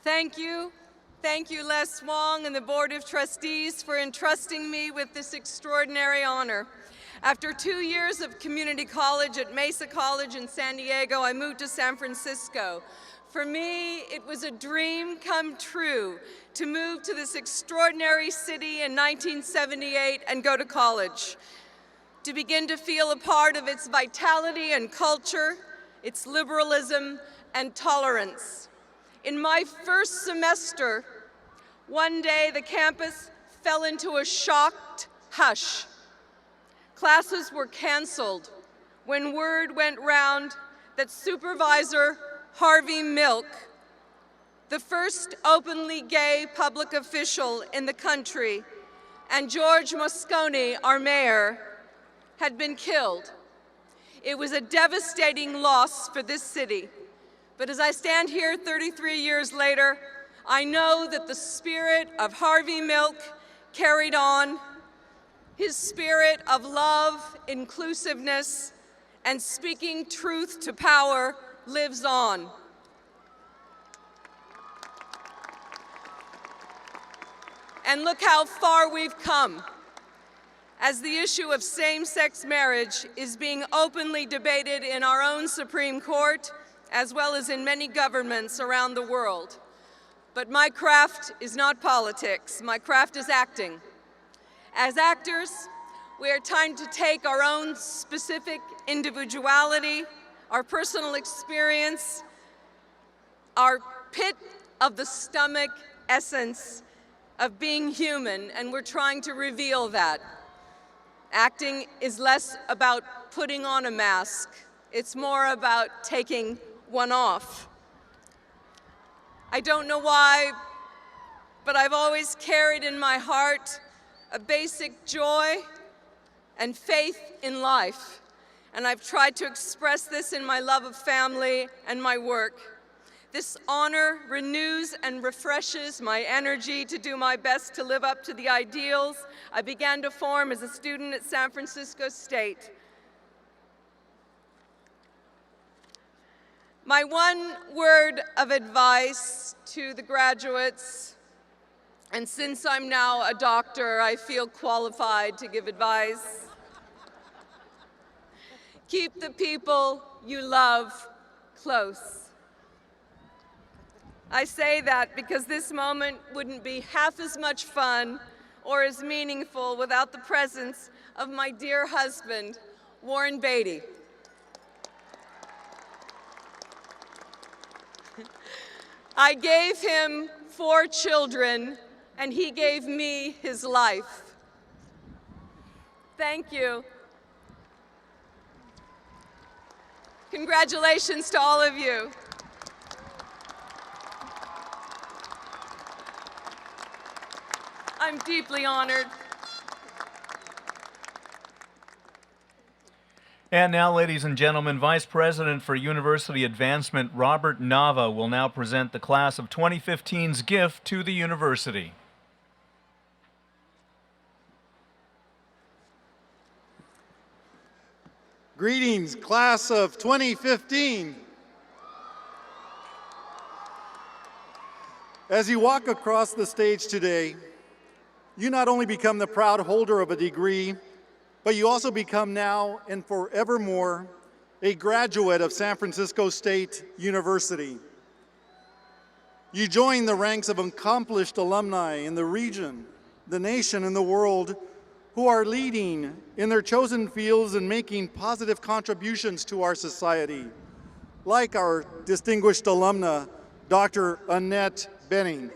Speaker 21: Thank you. Thank you, Les Wong and the Board of Trustees for entrusting me with this extraordinary honor. After 2 years of community college at Mesa College in San Diego, I moved to San Francisco. For me, it was a dream come true to move to this extraordinary city in 1978 and go to college, to begin to feel a part of its vitality and culture, its liberalism and tolerance. In my first semester, one day the campus fell into a shocked hush. Classes were canceled when word went round that Supervisor Harvey Milk, the first openly gay public official in the country, and George Moscone, our mayor, had been killed. It was a devastating loss for this city. But as I stand here 33 years later, I know that the spirit of Harvey Milk carried on. His spirit of love, inclusiveness, and speaking truth to power lives on. And look how far we've come. as the issue of same-sex marriage is being openly debated in our own Supreme Court, as well as in many governments around the world. But my craft is not politics. My craft is acting. As actors, we are trying to take our own specific individuality, our personal experience, our pit of the stomach essence of being human, and we're trying to reveal that. Acting is less about putting on a mask. It's more about taking one off. I don't know why, but I've always carried in my heart a basic joy and faith in life, and I've tried to express this in my love of family and my work. This honor renews and refreshes my energy to do my best to live up to the ideals I began to form as a student at San Francisco State. My one word of advice to the graduates, and since I'm now a doctor, I feel qualified to give advice. Keep the people you love close. I say that because this moment wouldn't be half as much fun or as meaningful without the presence of my dear husband, Warren Beatty. I gave him 4 children, and he gave me his life. Thank you. Congratulations to all of you. I'm deeply honored.
Speaker 1: And now, ladies and gentlemen, Vice President for University Advancement Robert Nava will now present the class of 2015's gift to the university.
Speaker 2: Greetings, class of 2015. As you walk across the stage today, you not only become the proud holder of a degree, but you also become now and forevermore a graduate of San Francisco State University. You join the ranks of accomplished alumni in the region, the nation, and the world who are leading in their chosen fields and making positive contributions to our society, like our distinguished alumna, Dr. Annette Benning.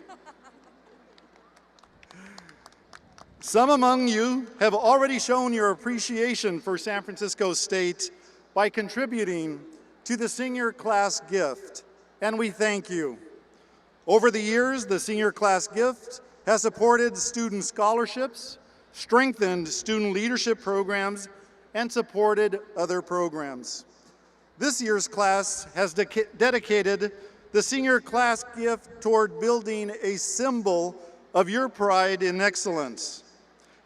Speaker 2: Some among you have already shown your appreciation for San Francisco State by contributing to the senior class gift, and we thank you. Over the years, the senior class gift has supported student scholarships, strengthened student leadership programs, and supported other programs. This year's class has dedicated the senior class gift toward building a symbol of your pride in excellence.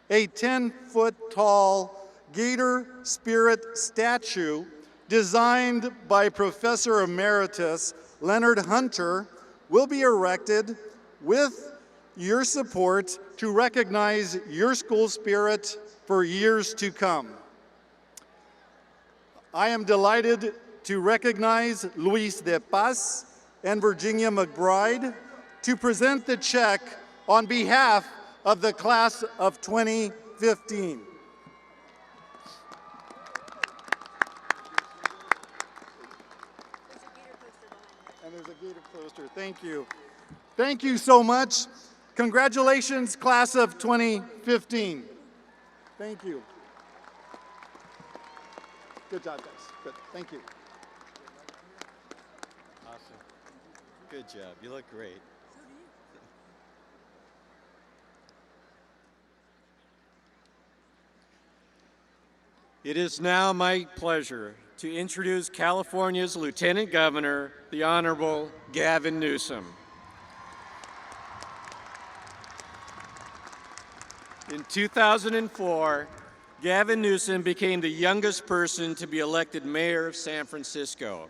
Speaker 2: A 10-foot-tall gator spirit statue designed by Professor Emeritus Leonard Hunter will be erected with your support to recognize your school spirit for years to come. I am delighted to recognize Luis de Paz and Virginia McBride to present the check on behalf of the class of 2015. And there's a gator poster. Thank you. Thank you so much. Congratulations, class of 2015. Thank you. Good job, guys. Good. Thank you.
Speaker 22: Awesome. Good job. You look great.
Speaker 3: It is now my pleasure to introduce California's Lieutenant Governor, the Honorable Gavin Newsom. In 2004, Gavin Newsom became the youngest person to be elected mayor of San Francisco.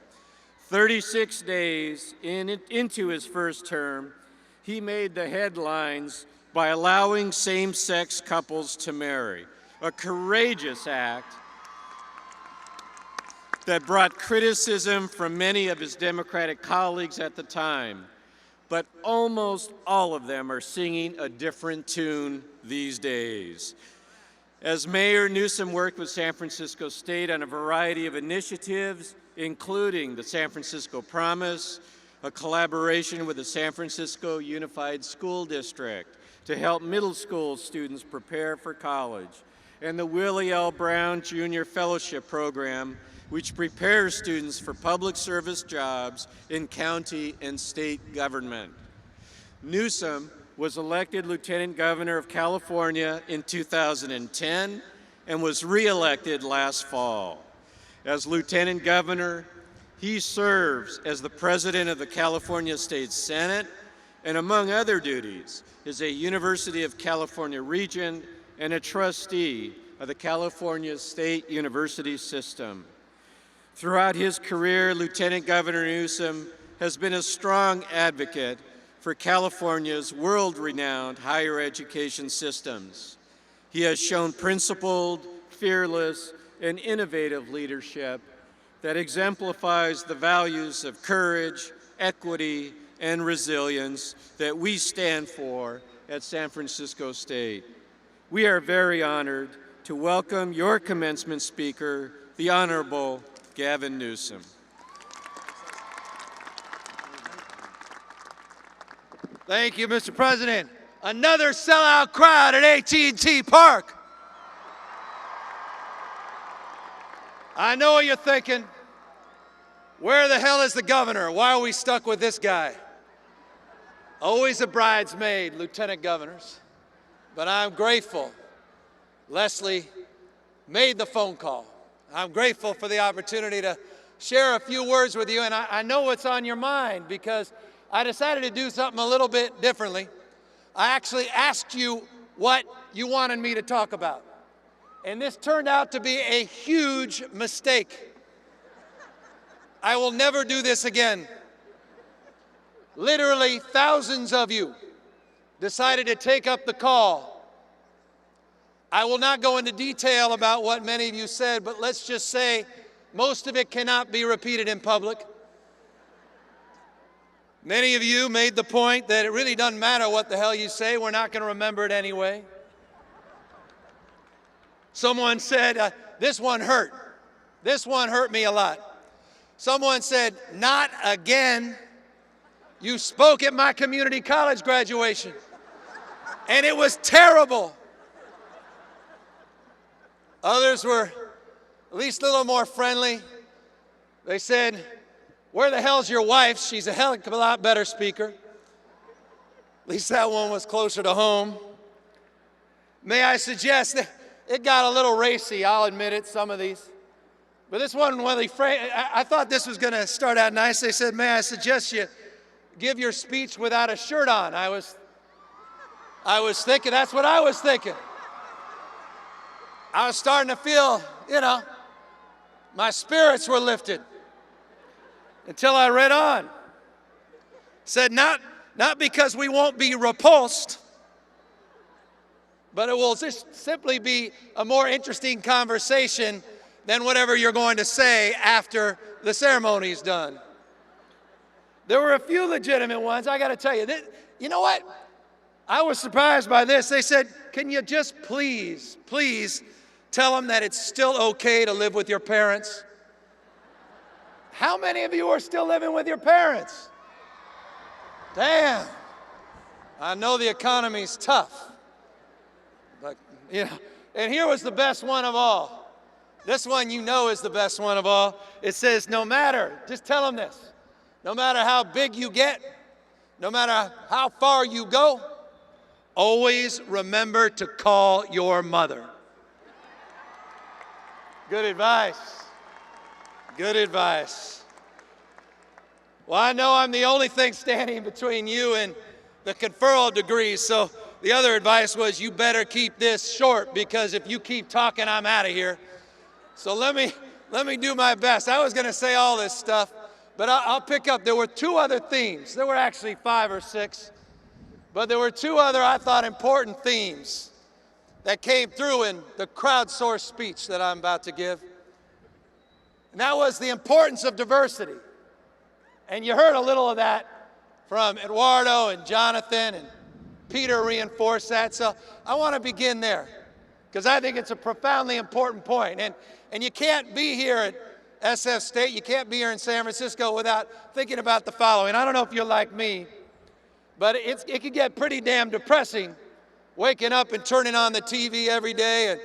Speaker 3: 36 days into his first term, he made the headlines by allowing same-sex couples to marry, a courageous act that brought criticism from many of his Democratic colleagues at the time, but almost all of them are singing a different tune these days. As Mayor, Newsom worked with San Francisco State on a variety of initiatives, including the San Francisco Promise, a collaboration with the San Francisco Unified School District to help middle school students prepare for college, and the Willie L. Brown Jr. Fellowship Program, which prepares students for public service jobs in county and state government. Newsom was elected Lieutenant Governor of California in 2010 and was re-elected last fall. As Lieutenant Governor, he serves as the President of the California State Senate and, among other duties, is a University of California Regent and a trustee of the California State University System. Throughout his career, Lieutenant Governor Newsom has been a strong advocate for California's world-renowned higher education systems. He has shown principled, fearless, and innovative leadership that exemplifies the values of courage, equity, and resilience that we stand for at San Francisco State. We are very honored to welcome your commencement speaker, the Honorable Gavin Newsom.
Speaker 4: Thank you, Mr. President. Another sellout crowd at AT&T Park. I know what you're thinking. Where the hell is the governor? Why are we stuck with this guy? Always a bridesmaid, lieutenant governors. But I'm grateful Leslie made the phone call. I'm grateful for the opportunity to share a few words with you, and I know what's on your mind because I decided to do something a little bit differently. I actually asked you what you wanted me to talk about, and this turned out to be a huge mistake. I will never do this again. Literally thousands of you decided to take up the call. I will not go into detail about what many of you said, but let's just say most of it cannot be repeated in public. Many of you made the point that it really doesn't matter what the hell you say, we're not going to remember it anyway. Someone said, this one hurt. This one hurt me a lot. Someone said, not again. You spoke at my community college graduation, and it was terrible. Others were at least a little more friendly. They said, where the hell's your wife? She's a hell of a lot better speaker. At least that one was closer to home. May I suggest that it got a little racy, I'll admit it, some of these. But this one, I thought this was going to start out nice. They said, may I suggest you give your speech without a shirt on? I was thinking, that's what I was thinking. I was starting to feel, my spirits were lifted until I read on. Said, not because we won't be repulsed, but it will just simply be a more interesting conversation than whatever you're going to say after the ceremony is done. There were a few legitimate ones. I got to tell you, you know what? I was surprised by this. They said, can you just please tell them that it's still okay to live with your parents? How many of you are still living with your parents? Damn. I know the economy's tough. But, and here was the best one of all. This one is the best one of all. It says, just tell them this, no matter how big you get, no matter how far you go, always remember to call your mother. Good advice. Good advice. Well, I know I'm the only thing standing between you and the conferral degrees, so the other advice was you better keep this short because if you keep talking, I'm out of here. So let me do my best. I was going to say all this stuff, but I'll pick up. There were two other themes. There were actually 5 or 6, but there were 2 other, I thought, important themes that came through in the crowdsourced speech that I'm about to give. And that was the importance of diversity. And you heard a little of that from Eduardo and Jonathan, and Peter reinforced that. So I want to begin there, because I think it's a profoundly important point. And you can't be here at SF State, you can't be here in San Francisco without thinking about the following. I don't know if you're like me, but it can get pretty damn depressing waking up and turning on the TV every day and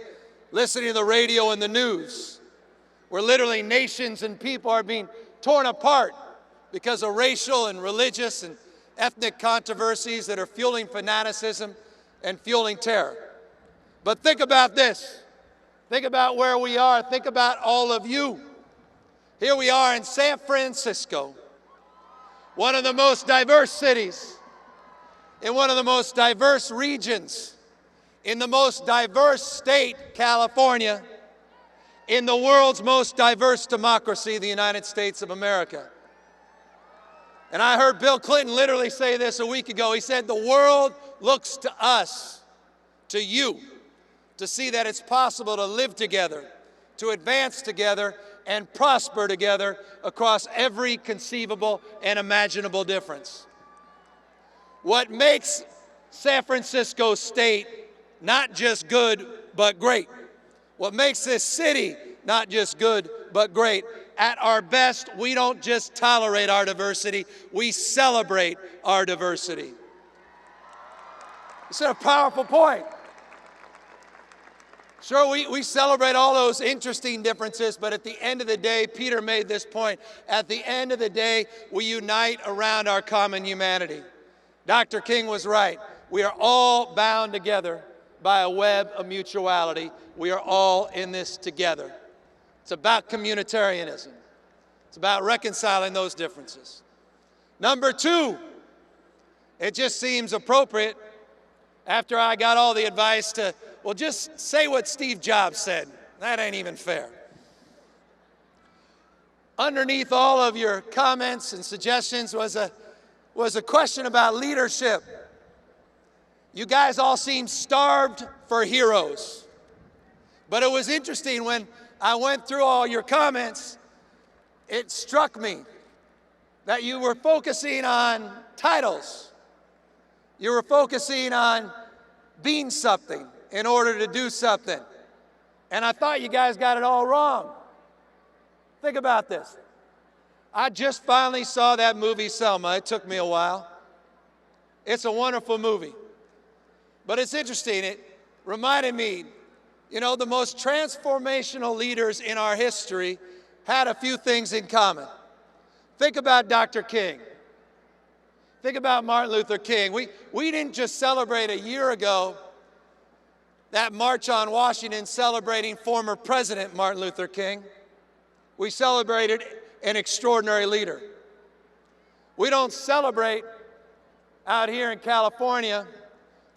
Speaker 4: listening to the radio and the news, where literally nations and people are being torn apart because of racial and religious and ethnic controversies that are fueling fanaticism and fueling terror. But think about this. Think about where we are. Think about all of you. Here we are in San Francisco, one of the most diverse cities, in one of the most diverse regions, in the most diverse state, California, in the world's most diverse democracy, the United States of America. And I heard Bill Clinton literally say this a week ago. He said, the world looks to us, to you, to see that it's possible to live together, to advance together, and prosper together across every conceivable and imaginable difference. What makes San Francisco State not just good, but great, what makes this city not just good, but great, at our best, we don't just tolerate our diversity, we celebrate our diversity. It's a powerful point. Sure, we celebrate all those interesting differences, but at the end of the day, Peter made this point, at the end of the day, we unite around our common humanity. Dr. King was right. We are all bound together by a web of mutuality. We are all in this together. It's about communitarianism. It's about reconciling those differences. Number two, it just seems appropriate after I got all the advice to, well, just say what Steve Jobs said. That ain't even fair. Underneath all of your comments and suggestions was a question about leadership. You guys all seem starved for heroes. But it was interesting when I went through all your comments, it struck me that you were focusing on titles. You were focusing on being something in order to do something. And I thought you guys got it all wrong. Think about this. I just finally saw that movie, Selma. It took me a while. It's a wonderful movie. But it's interesting. It reminded me, you know, the most transformational leaders in our history had a few things in common. Think about Dr. King. Think about Martin Luther King. We didn't just celebrate a year ago that March on Washington celebrating former President Martin Luther King. We celebrated an extraordinary leader. We don't celebrate out here in California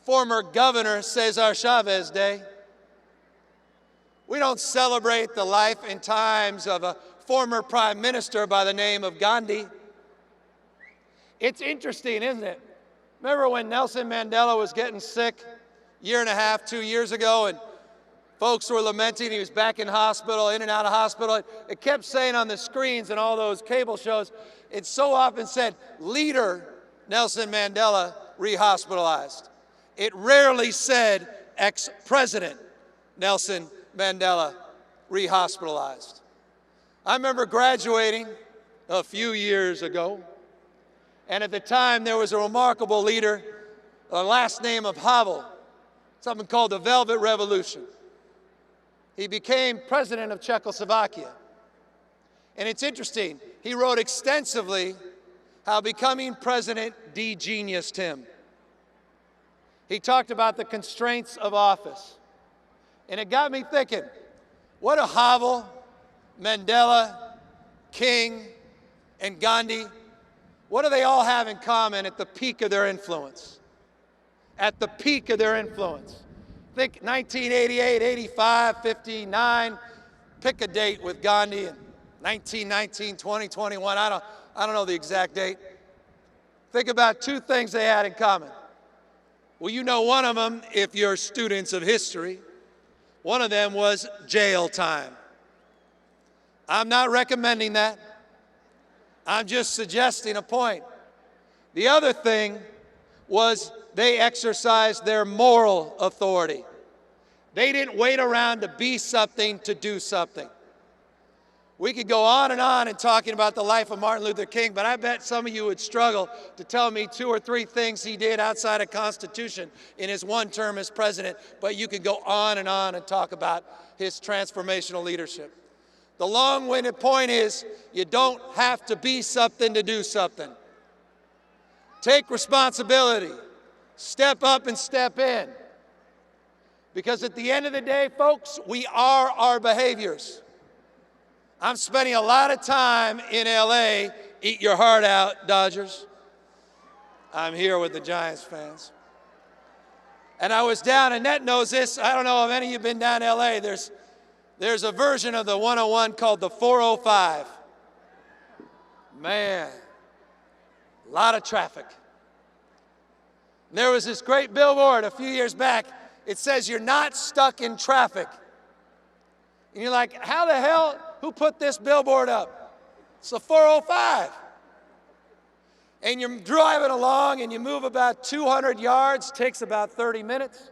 Speaker 4: former Governor Cesar Chavez Day. We don't celebrate the life and times of a former Prime Minister by the name of Gandhi. It's interesting, isn't it? Remember when Nelson Mandela was getting sick a year and a half, 2 years ago, and folks were lamenting he was back in hospital, in and out of hospital. It kept saying on the screens and all those cable shows, it so often said, leader Nelson Mandela rehospitalized. It rarely said ex-president Nelson Mandela rehospitalized. I remember graduating a few years ago, and at the time there was a remarkable leader, the last name of Havel, something called the Velvet Revolution. He became president of Czechoslovakia. And it's interesting, he wrote extensively how becoming president de-geniused him. He talked about the constraints of office. And it got me thinking, what do Havel, Mandela, King, and Gandhi, what do they all have in common at the peak of their influence? At the peak of their influence. Think 1988, 85, 59, pick a date with Gandhi in 1919, 20, 21, I don't know the exact date. Think about two things they had in common. Well, you know one of them if you're students of history. One of them was jail time. I'm not recommending that. I'm just suggesting a point. The other thing was they exercised their moral authority. They didn't wait around to be something to do something. We could go on and talking about the life of Martin Luther King, but I bet some of you would struggle to tell me 2 or 3 things he did outside of Constitution in his one term as president, but you could go on and talk about his transformational leadership. The long-winded point is you don't have to be something to do something. Take responsibility. Step up and step in. Because at the end of the day, folks, we are our behaviors. I'm spending a lot of time in LA. Eat your heart out, Dodgers. I'm here with the Giants fans. And I was down, and Annette knows this. I don't know if any of you have been down to LA. There's a version of the 101 called the 405. Man, a lot of traffic. And there was this great billboard a few years back. It says, "You're not stuck in traffic." And you're like, how the hell, who put this billboard up? It's the 405. And you're driving along and you move about 200 yards, takes about 30 minutes.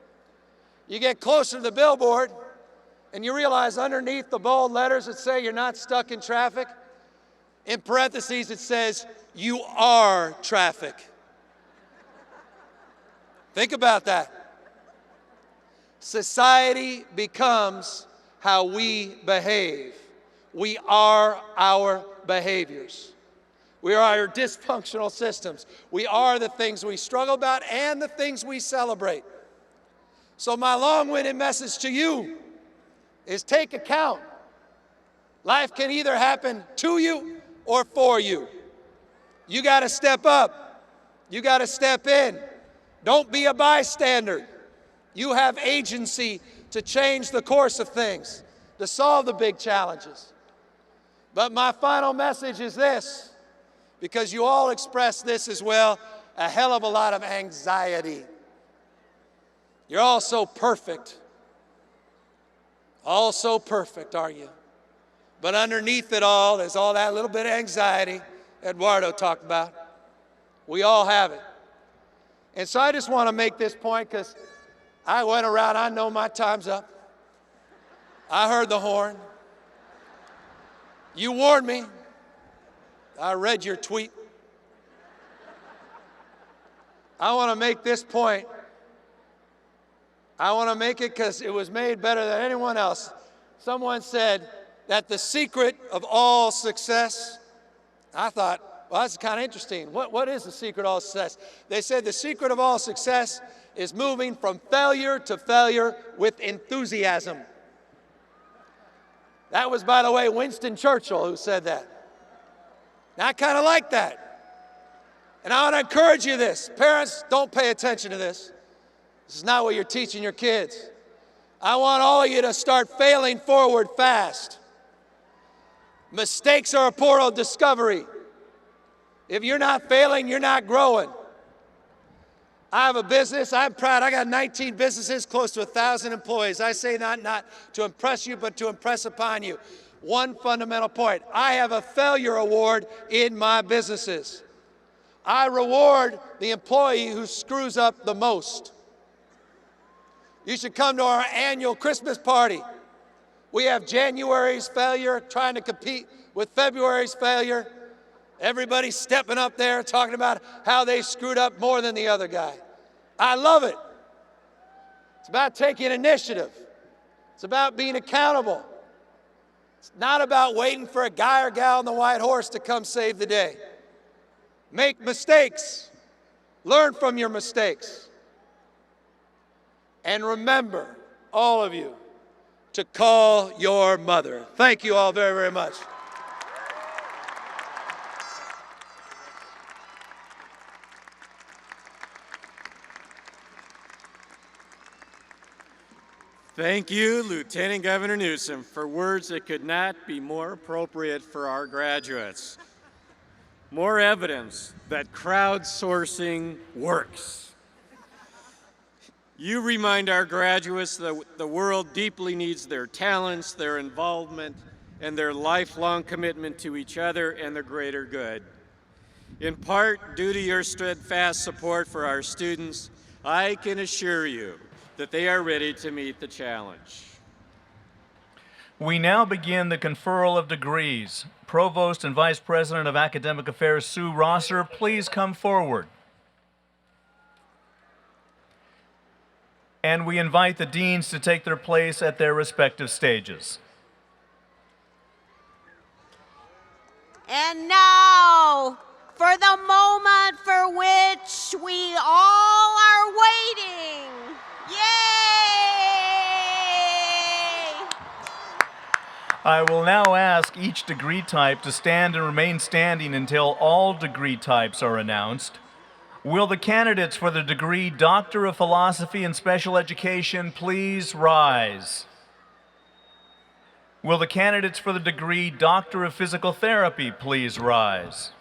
Speaker 4: You get closer to the billboard and you realize underneath the bold letters that say you're not stuck in traffic, in parentheses it says, "You are traffic." Think about that. Society becomes how we behave. We are our behaviors. We are our dysfunctional systems. We are the things we struggle about and the things we celebrate. So my long-winded message to you is take account. Life can either happen to you or for you. You got to step up. You got to step in. Don't be a bystander. You have agency to change the course of things, to solve the big challenges. But my final message is this, because you all express this as well, a hell of a lot of anxiety. You're all so perfect. All so perfect, are you? But underneath it all, there's all that little bit of anxiety Eduardo talked about. We all have it. And so I just want to make this point because I went around, I know my time's up. I heard the horn. You warned me. I read your tweet. I want to make this point. I want to make it because it was made better than anyone else. Someone said that the secret of all success, I thought, well, that's kind of interesting. What is the secret of all success? They said the secret of all success is moving from failure to failure with enthusiasm. That was, by the way, Winston Churchill who said that. And I kind of like that. And I want to encourage you this. Parents, don't pay attention to this. This is not what you're teaching your kids. I want all of you to start failing forward fast. Mistakes are a portal of discovery. If you're not failing, you're not growing. I have a business. I'm proud. I got 19 businesses, close to 1,000 employees. I say not to impress you, but to impress upon you. One fundamental point. I have a failure award in my businesses. I reward the employee who screws up the most. You should come to our annual Christmas party. We have January's failure trying to compete with February's failure. Everybody's stepping up there talking about how they screwed up more than the other guy. I love it. It's about taking initiative. It's about being accountable. It's not about waiting for a guy or gal on the white horse to come save the day. Make mistakes. Learn from your mistakes. And remember, all of you, to call your mother. Thank you all very, very much.
Speaker 3: Thank you, Lieutenant Governor Newsom, for words that could not be more appropriate for our graduates. More evidence that crowdsourcing works. You remind our graduates that the world deeply needs their talents, their involvement, and their lifelong commitment to each other and the greater good. In part, due to your steadfast support for our students, I can assure you that they are ready to meet the challenge.
Speaker 1: We now begin the conferral of degrees. Provost and Vice President of Academic Affairs Sue Rosser, please come forward. And we invite the deans to take their place at their respective stages.
Speaker 5: And now, for the moment for which we all are waiting. Yay!
Speaker 1: I will now ask each degree type to stand and remain standing until all degree types are announced. Will the candidates for the degree Doctor of Philosophy and Special Education please rise? Will the candidates for the degree Doctor of Physical Therapy please rise?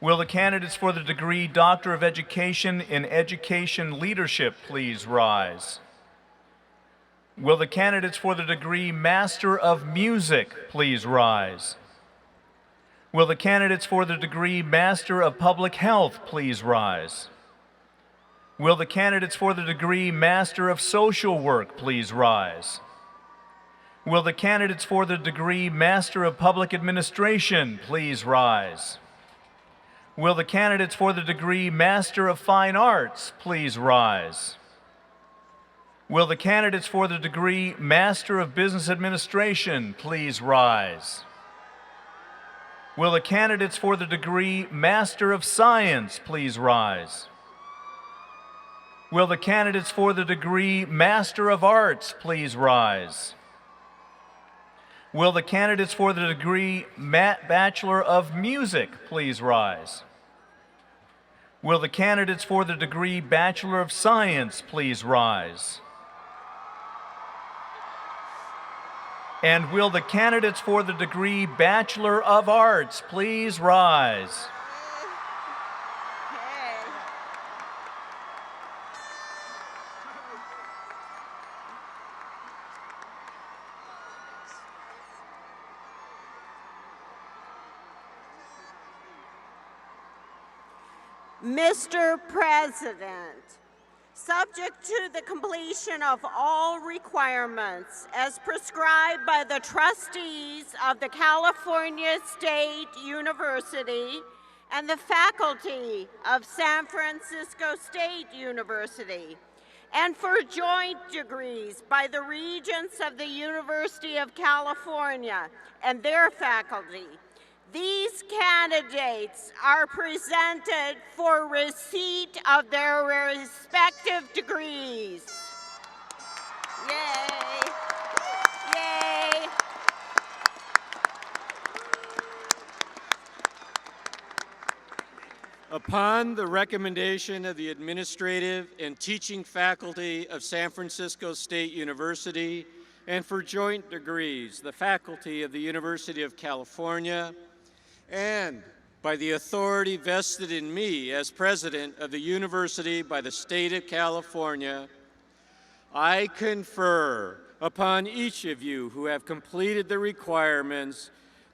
Speaker 1: Will the candidates for the degree Doctor of Education in Education Leadership please rise? Will the candidates for the degree Master of Music please rise? Will the candidates for the degree Master of Public Health please rise? Will the candidates for the degree Master of Social Work please rise? Will the candidates for the degree Master of Public Administration please rise? Will the candidates for the degree Master of Fine Arts please rise? Will the candidates for the degree Master of Business Administration please rise? Will the candidates for the degree Master of Science please rise? Will the candidates for the degree Master of Arts please rise? Will the candidates for the degree Bachelor of Music please rise? Will the candidates for the degree Bachelor of Science please rise? And will the candidates for the degree Bachelor of Arts please rise?
Speaker 5: Mr. President, subject to the completion of all requirements as prescribed by the trustees of the California State University and the faculty of San Francisco State University, and for joint degrees by the regents of the University of California and their faculty, these candidates are presented for receipt of their respective degrees. Yay! Yay!
Speaker 3: Upon the recommendation of the administrative and teaching faculty of San Francisco State University, and for joint degrees, the faculty of the University of California, and by the authority vested in me as president of the university by the state of California, I confer upon each of you who have completed the requirements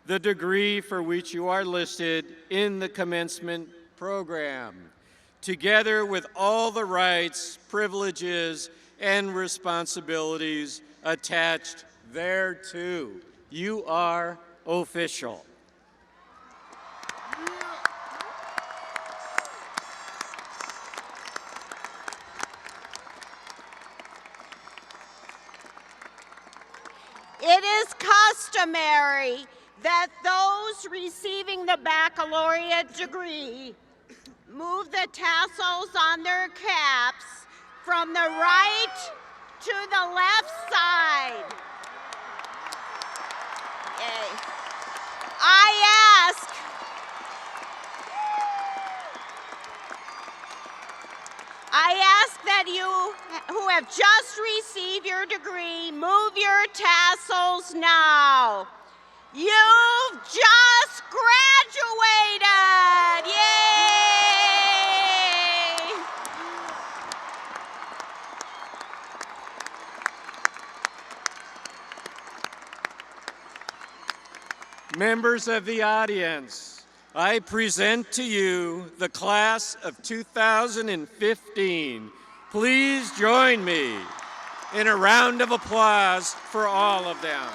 Speaker 3: the degree for which you are listed in the commencement program, together with all the rights, privileges, and responsibilities attached thereto. You are official.
Speaker 5: It is customary that those receiving the baccalaureate degree move the tassels on their caps from the right to the left side. Yay. I ask that you who have just received your degree, move your tassels now. You've just graduated! Yay!
Speaker 3: Members of the audience, I present to you the class of 2015. Please join me in a round of applause for all of them.